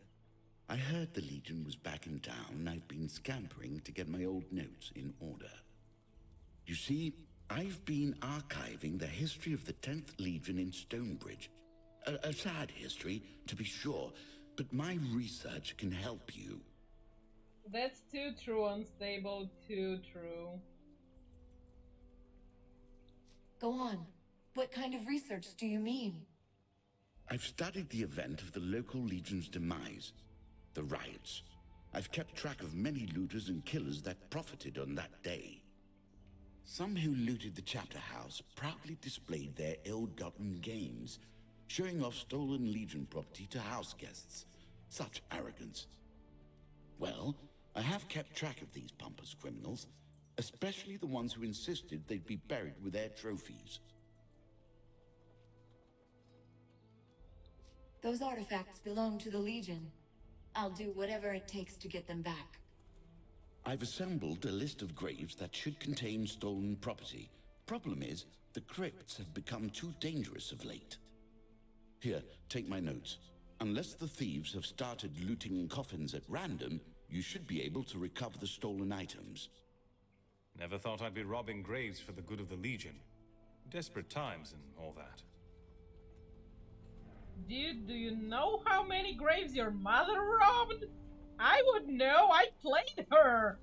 Speaker 4: I heard the Legion was back in town, and I've been scampering to get my old notes in order. You see, I've been archiving the history of the 10th Legion in Stonebridge. A sad history, to be sure, but my research can help you.
Speaker 1: That's too true, Unstable, too true.
Speaker 7: Go on. What kind of research do you mean?
Speaker 4: I've studied the event of the local Legion's demise, the riots. I've kept track of many looters and killers that profited on that day. Some who looted the chapter house proudly displayed their ill-gotten gains, showing off stolen Legion property to house guests. Such arrogance. Well, I have kept track of these pompous criminals, especially the ones who insisted they'd be buried with their trophies.
Speaker 7: Those artifacts belong to the Legion. I'll do whatever it takes to get them back.
Speaker 4: I've assembled a list of graves that should contain stolen property. Problem is, the crypts have become too dangerous of late. Here, take my notes. Unless the thieves have started looting coffins at random, you should be able to recover the stolen items.
Speaker 2: Never thought I'd be robbing graves for the good of the Legion. Desperate times and all that.
Speaker 1: Dude, do you know how many graves your mother robbed? I would know, I played her!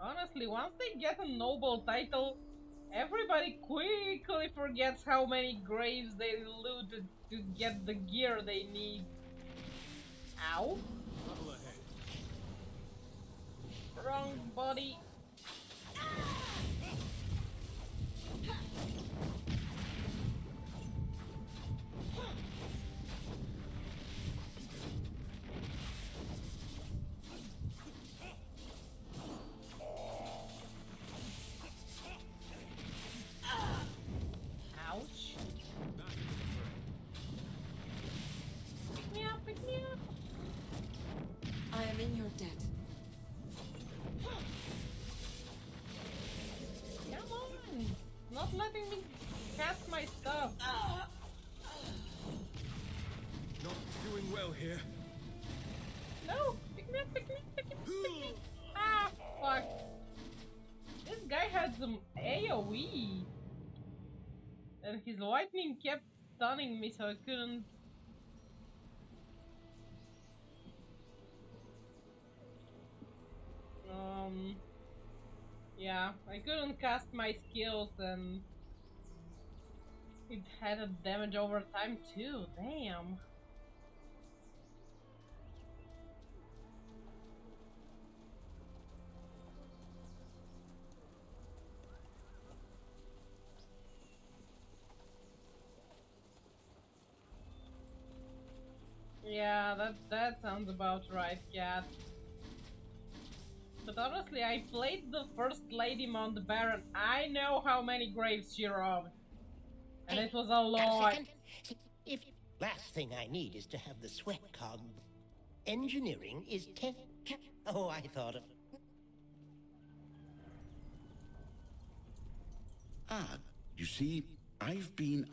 Speaker 1: Honestly, once they get a noble title, everybody quickly forgets how many graves they looted to get the gear they need. Ow. Wrong body.
Speaker 7: I am in your debt.
Speaker 1: Come on! Not letting me cast my stuff.
Speaker 8: Not doing well here.
Speaker 1: No! Pick me up, pick me up, pick me up, pick me up. Ah, fuck. This guy had some AoE. And his lightning kept stunning me, so I couldn't... Yeah, I couldn't cast my skills and it had a damage over time too, damn. Yeah, that sounds about right, Cat. But honestly, I played the first Lady Mount Baron. I know how many graves she robbed. And it was a lot.
Speaker 22: See, if last thing I need is to have the sweat cog. Engineering is 10. Oh, I thought of.
Speaker 4: Ah, you see, I've been...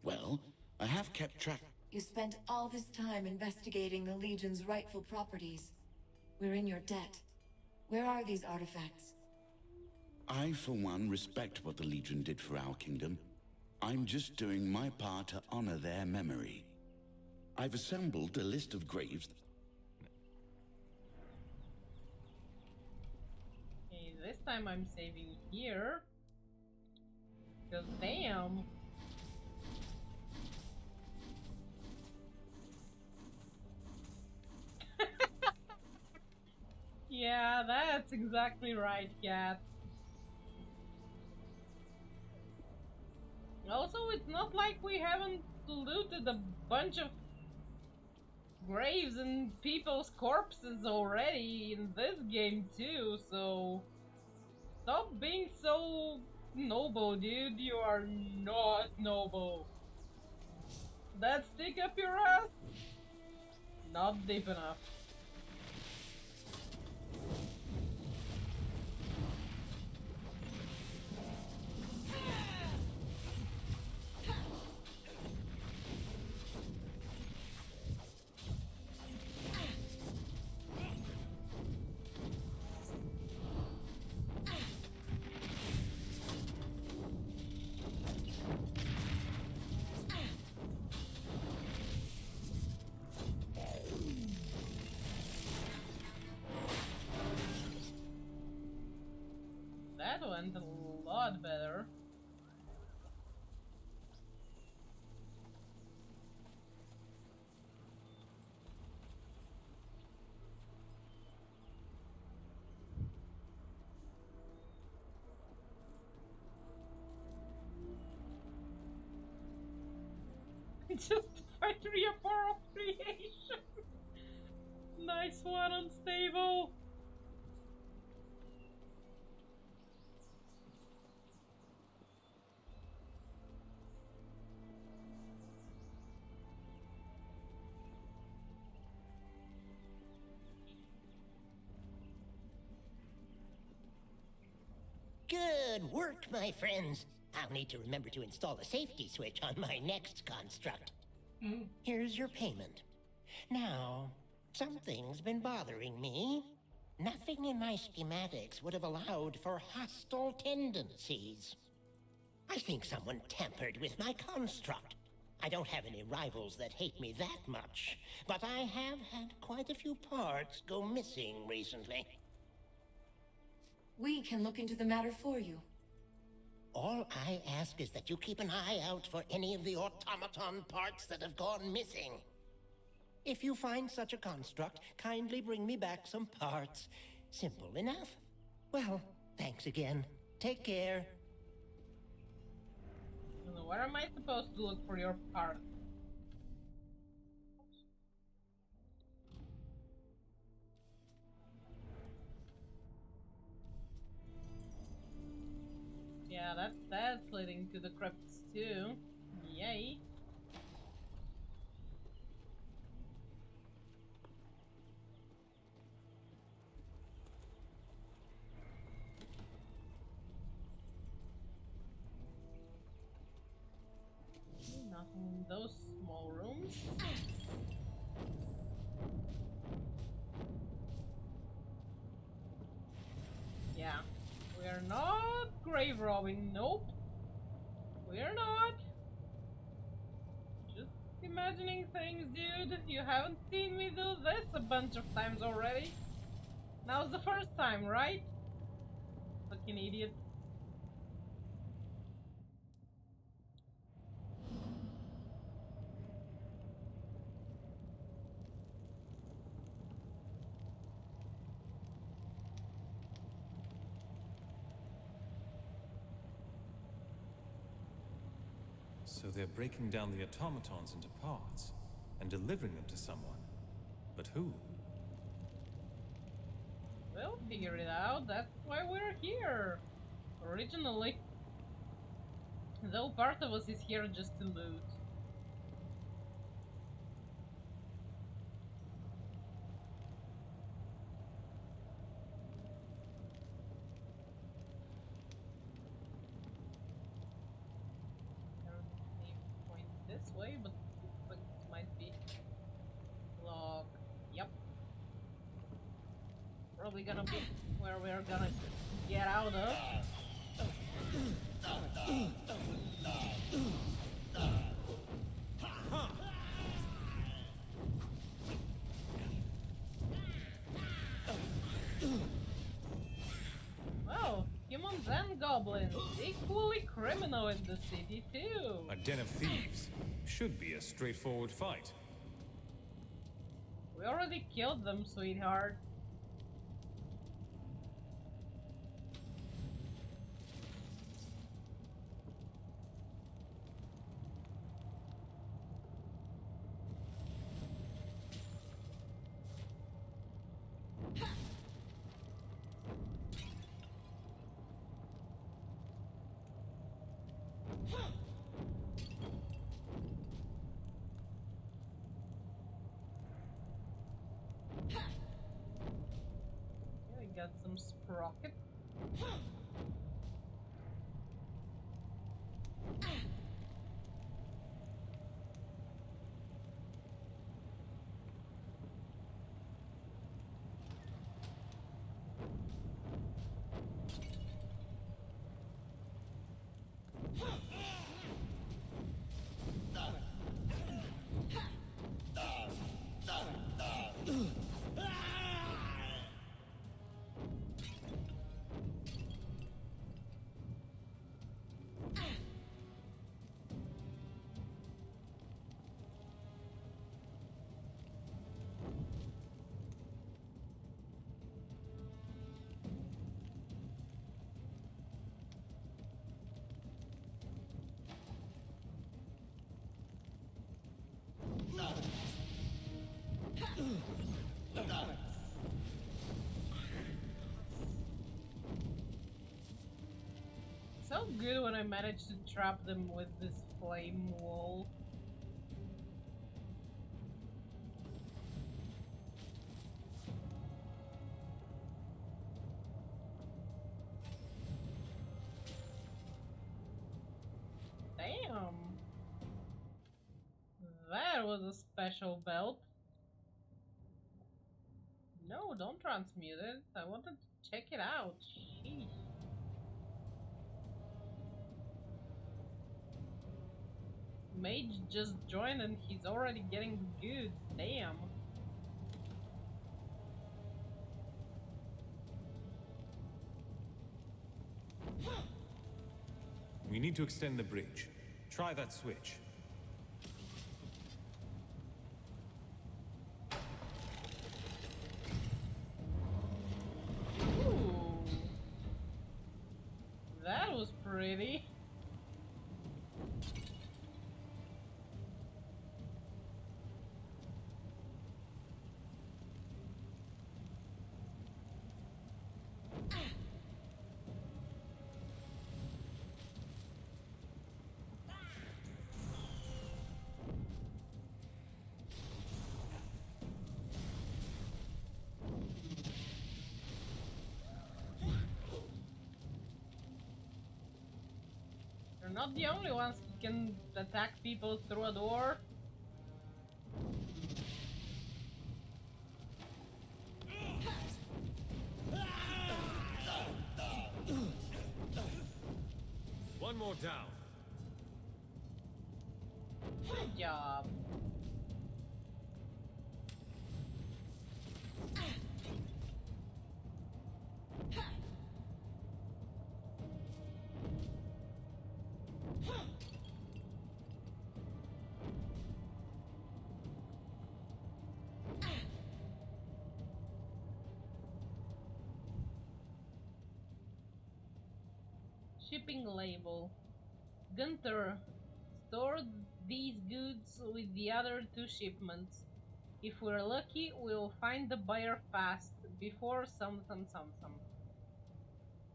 Speaker 4: well, I have kept track...
Speaker 7: You spent all this time investigating the Legion's rightful properties. We're in your debt. Where are these artifacts?
Speaker 4: I, for one, respect what the Legion did for our kingdom. I'm just doing my part to honor their memory. I've assembled a list of graves...
Speaker 1: Okay, this time I'm saving here. Because damn. Yeah, that's exactly right, Cat. Also, it's not like we haven't looted a bunch of graves and people's corpses already in this game too, so stop being so noble, dude. You are not noble. That stick up your ass? Not deep enough. That went a lot better. Just factory appropriation. Nice one, Unstable.
Speaker 22: Good work, my friends. I'll need to remember to install a safety switch on my next construct. Here's your payment. Now, something's been bothering me. Nothing in my schematics would have allowed for hostile tendencies. I think someone tampered with my construct. I don't have any rivals that hate me that much, but I have had quite a few parts go missing recently.
Speaker 7: We can look into the matter for you.
Speaker 22: All I ask is that you keep an eye out for any of the automaton parts that have gone missing. If you find such a construct, kindly bring me back some parts. Simple enough. Well, thanks again. Take care.
Speaker 1: Where am I supposed to look for your part? Yeah, that's leading to the crypts too. Yay. Nothing in those small rooms. Yeah. We're not grave robbing, nope. We're not. Just imagining things, dude. You haven't seen me do this a bunch of times already. Now's the first time, right? Fucking idiot.
Speaker 2: So they're breaking down the automatons into parts and delivering them to someone. But who?
Speaker 1: We'll figure it out. That's why we're here. Originally. Though part of us is here just to loot. This way, but looks like it might be locked. Yep. Probably gonna be where we're gonna get out of. Well, humans and goblins, equally criminal in the city too.
Speaker 2: A den of thieves. Should be a straightforward fight.
Speaker 1: We already killed them, sweetheart. We got some sprocket. So good when I managed to trap them with this flame wall. Damn. That was a special belt. No, don't transmute it. I wanted to check it out. Sheesh. Mage just joined and he's already getting good. Damn.
Speaker 2: We need to extend the bridge. Try that switch.
Speaker 1: Ooh. That was pretty. They're not the only ones who can attack people through a door.
Speaker 2: One more down.
Speaker 1: Good job. Shipping label. Gunther, store these goods with the other 2 shipments. If we're lucky, we'll find the buyer fast before some.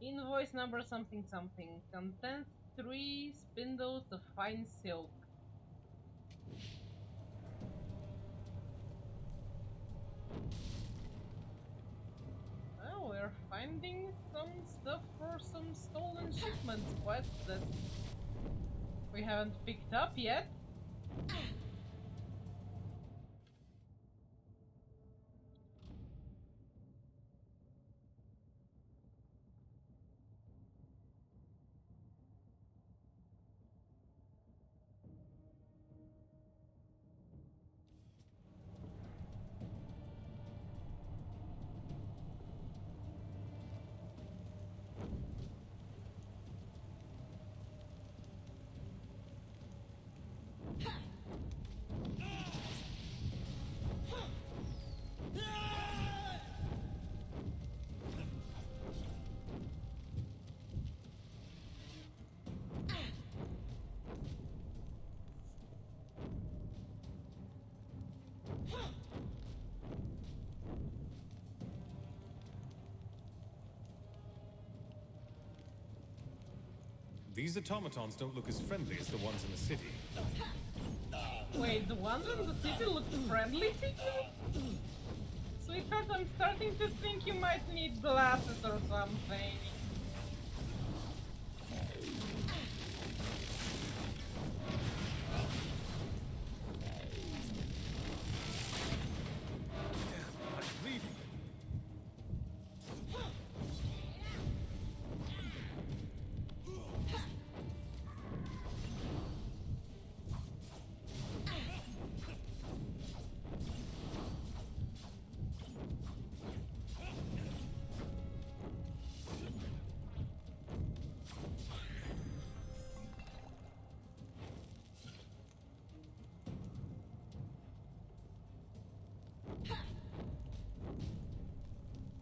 Speaker 1: Invoice number something. Content 3 spindles of fine silk. Oh, we're finding some stuff for some stolen shipments quests that we haven't picked up yet.
Speaker 2: These automatons don't look as friendly as the ones in the city.
Speaker 1: Wait, the ones in the city look friendly to you? Sweetheart, I'm starting to think you might need glasses or something.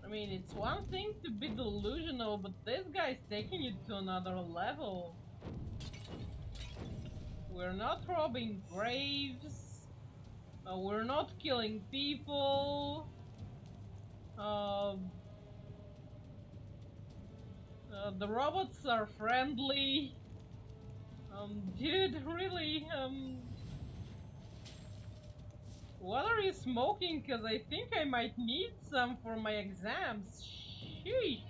Speaker 1: I mean, it's one thing to be delusional, but this guy's taking it to another level. We're not robbing graves. We're not killing people. The robots are friendly. Dude, really, what are you smoking? Cause I think I might need some for my exams. Sheesh.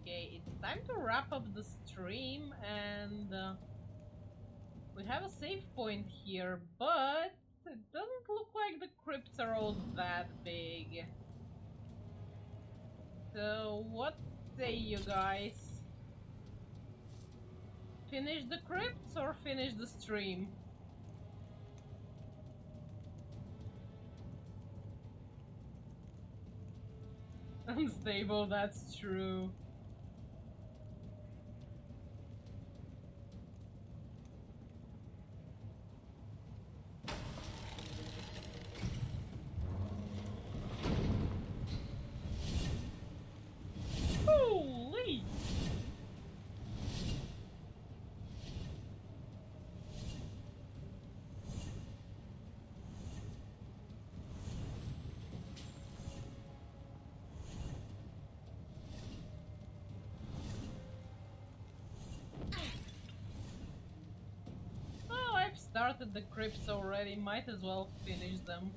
Speaker 1: Okay, it's time to wrap up the stream, and we have a save point here, but it doesn't look like the crypts are all that big. So what say you guys? Finish the crypts or finish the stream? Unstable, that's true. Holy! Oh, I've started the crypts already, might as well finish them.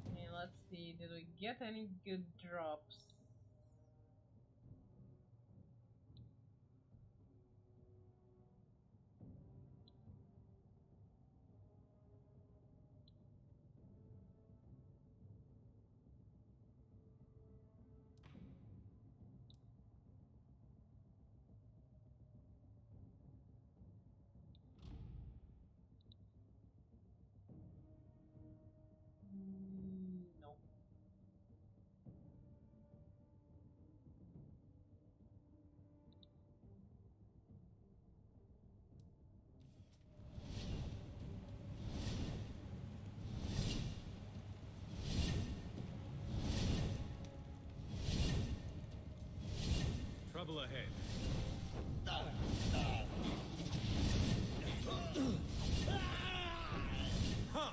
Speaker 1: Okay, let's see, did we get any good drops? No.
Speaker 2: Trouble ahead. Huh.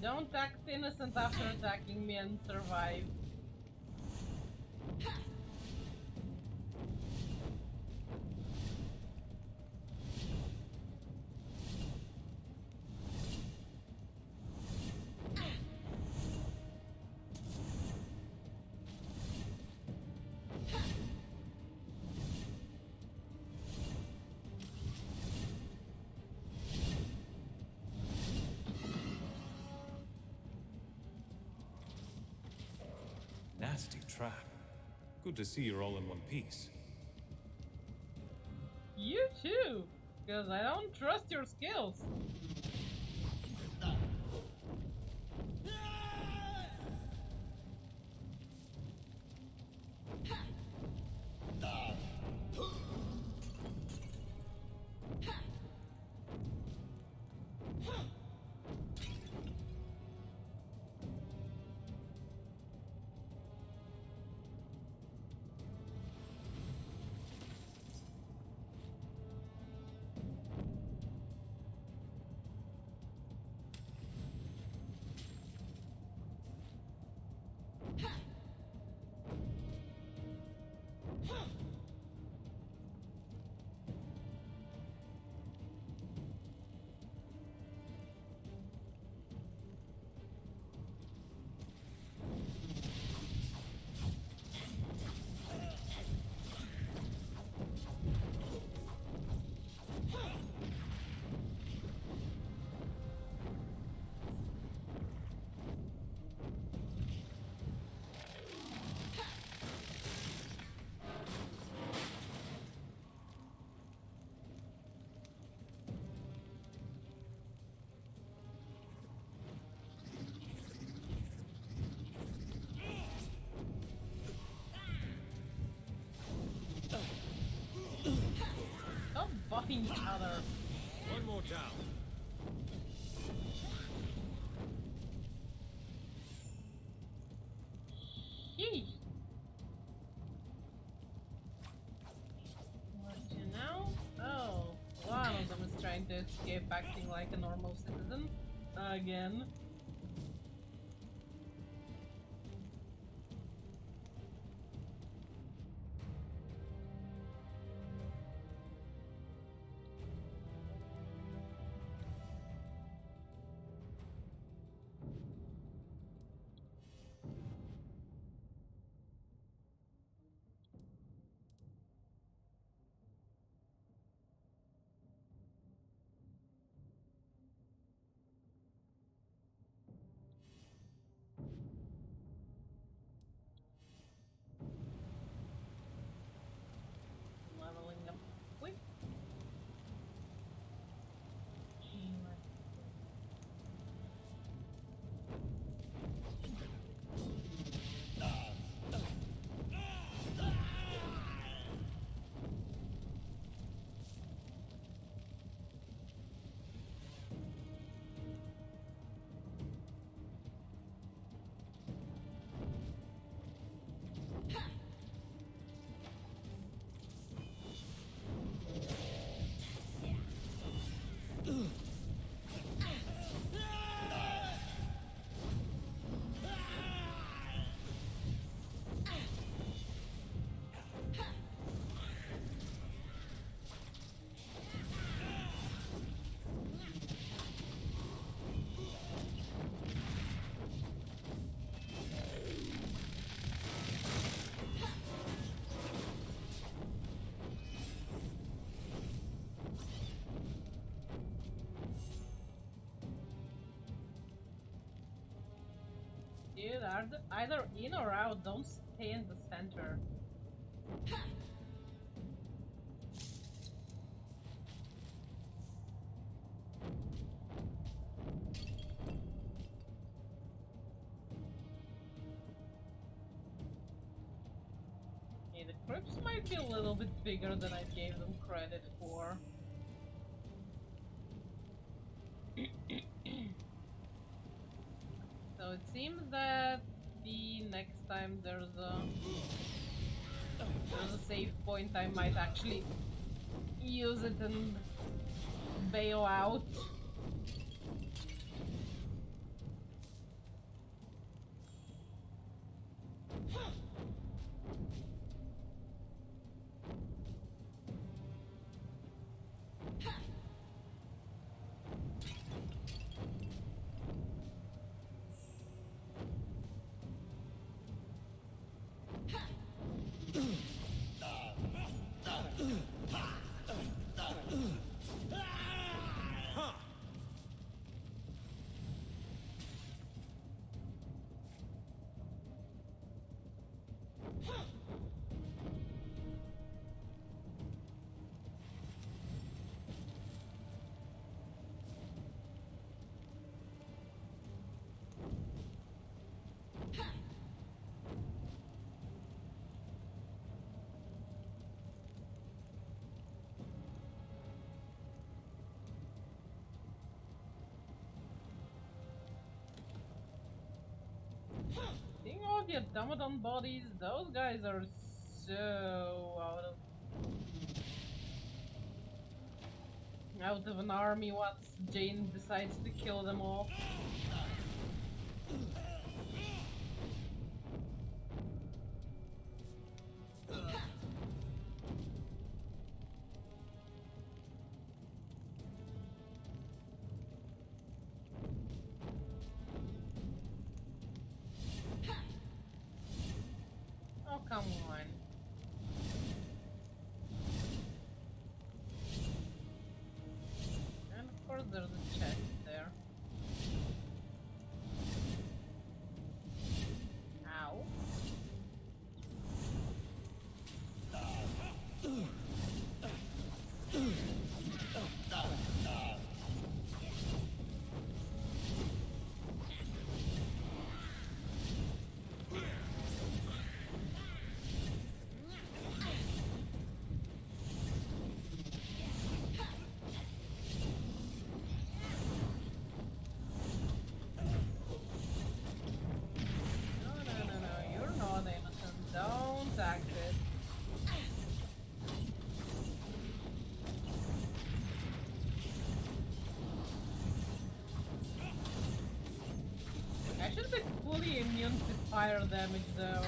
Speaker 1: don't act innocent after attacking me and survive.
Speaker 2: Nasty trap. Good to see you're all in one piece.
Speaker 1: You too, because I don't trust your skills. Stop buffing each other.
Speaker 8: One more down.
Speaker 1: Yee. What you know? Oh, one of them is trying to escape acting like a normal citizen. Again. Leveling up quick. Dude, either in or out, don't stay in the center. Okay, the crypts might be a little bit bigger than I gave them credit for. So it seems that the next time there's a save point, I might actually use it and bail out. Seeing all the automaton bodies, those guys are so out of an army once Jane decides to kill them all. Oh, come on. And of course there's a chest there. Ow. No, you're not innocent. Don't act it. I should be fully immune to fire damage though.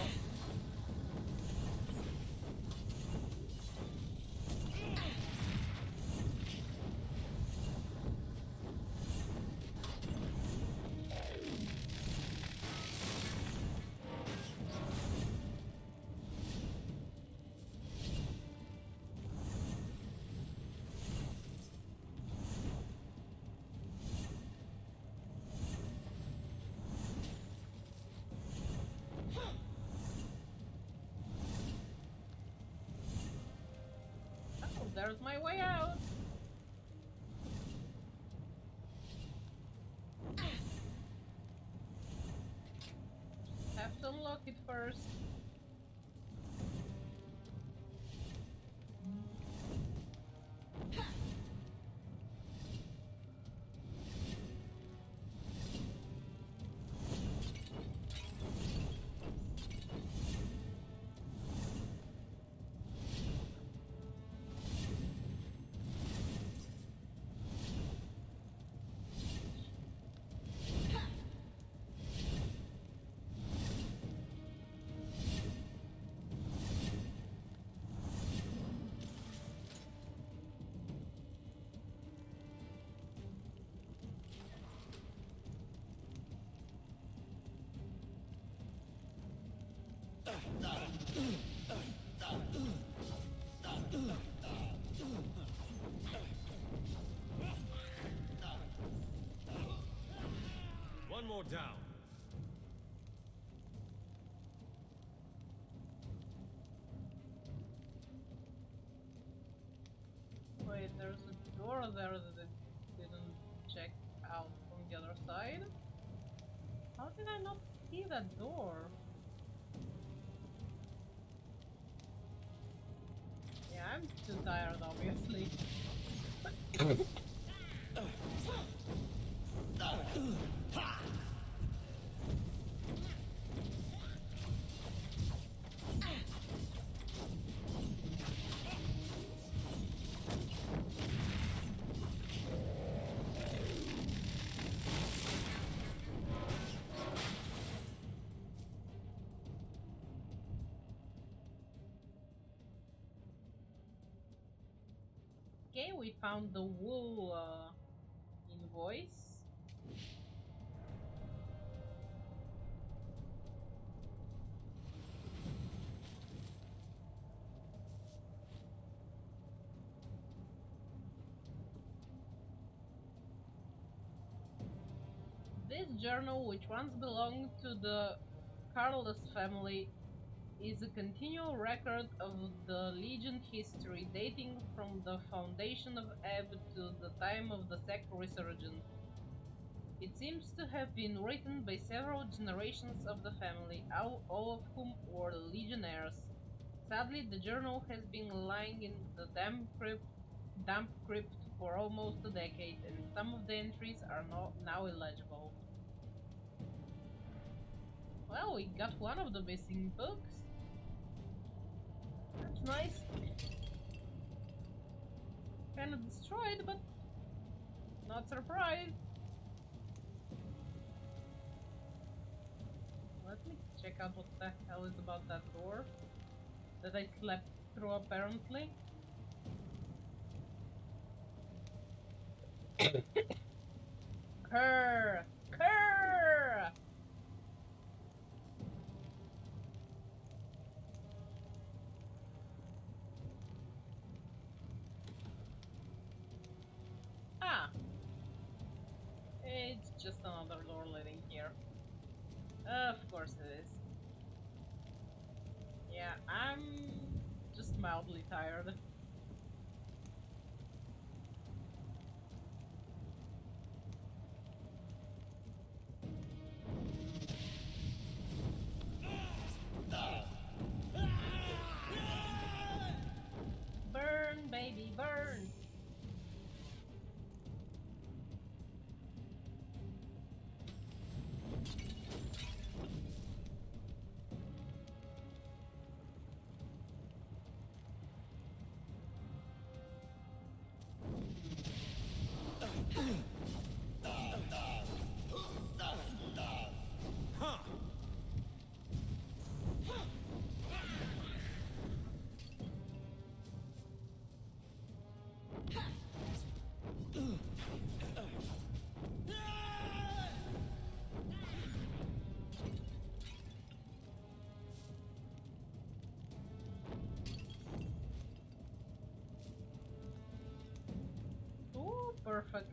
Speaker 1: Oh, there's my way out. Have to unlock it first.
Speaker 5: One more down.
Speaker 1: Wait, there's a door there that I didn't check out from the other side? How did I not see that door? Yeah, I'm too tired, obviously. Okay, we found the wool invoice. This journal, which once belonged to the Carlos family, is a continual record of the Legion history dating from the foundation of Ebb to the time of the sect resurgence. It seems to have been written by several generations of the family, all of whom were Legionnaires. Sadly, the journal has been lying in the damp crypt for almost a decade, and some of the entries are now illegible. Well, we got one of the missing books. That's nice. Kinda destroyed, but not surprised. Let me check out what the hell is about that door that I slept through, apparently. Kerr! Kerr! Ah! It's just another door leading here. Of course it is. Yeah, I'm just mildly tired. Burn, baby, burn! Ooh, perfect.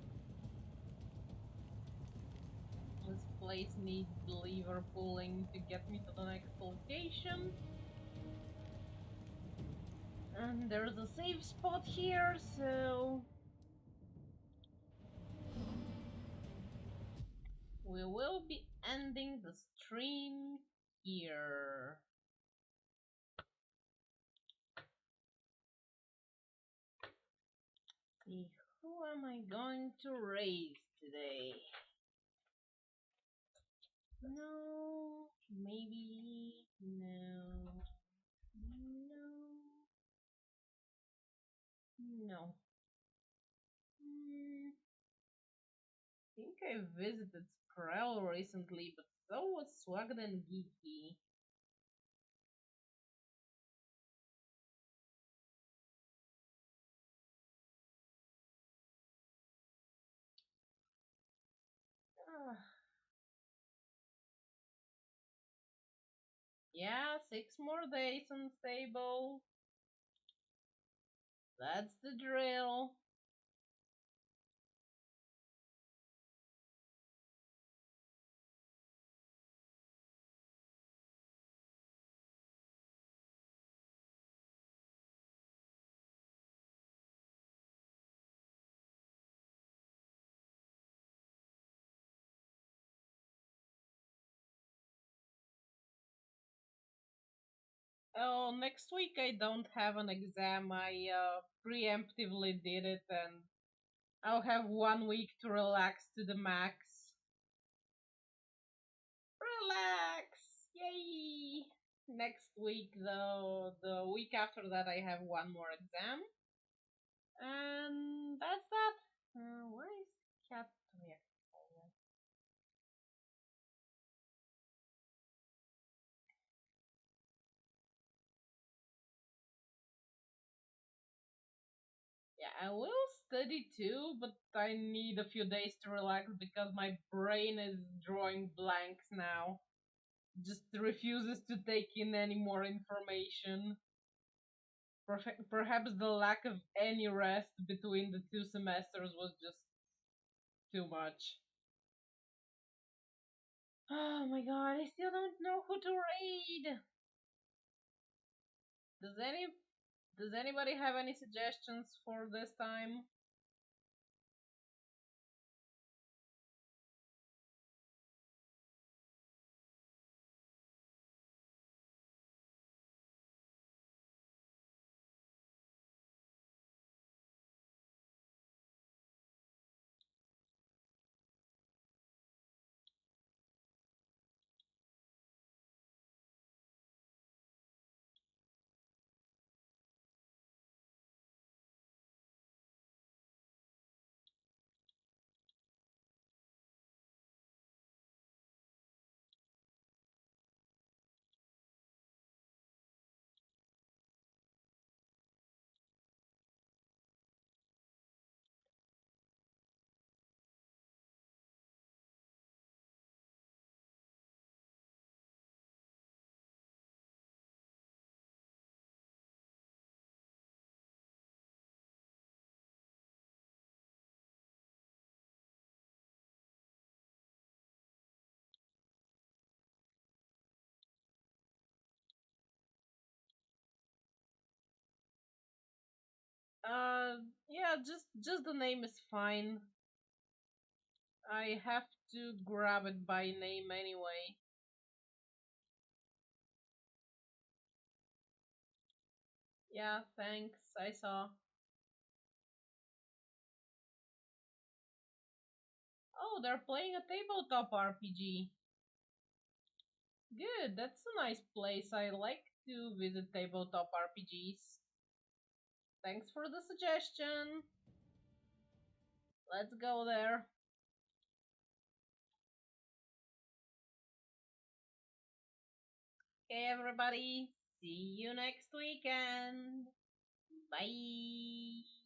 Speaker 1: This place needs lever pulling to get me to the next location. And there's a safe spot here, so we will be ending the stream here. See, who am I going to raise today? No, maybe no, no. I think I visited Skrell recently, but so was Swagged and Geeky. Ah. Yeah, 6 more days unstable. That's the drill. Oh, next week I don't have an exam. I preemptively did it, and I'll have 1 week to relax to the max. Relax! Yay! Next week, though, the week after that, I have 1 more exam. And that's that. Where is Cat? Here. Yeah, I will study too, but I need a few days to relax because my brain is drawing blanks now. Just refuses to take in any more information. Perhaps the lack of any rest between the two semesters was just too much. Oh my god, I still don't know who to raid. Does any does anybody have any suggestions for this time? Yeah, just the name is fine. I have to grab it by name anyway. Yeah, thanks. I saw. Oh, they're playing a tabletop RPG. Good, that's a nice place. I like to visit tabletop RPGs. Thanks for the suggestion. Let's go there. Okay, everybody. See you next weekend. Bye.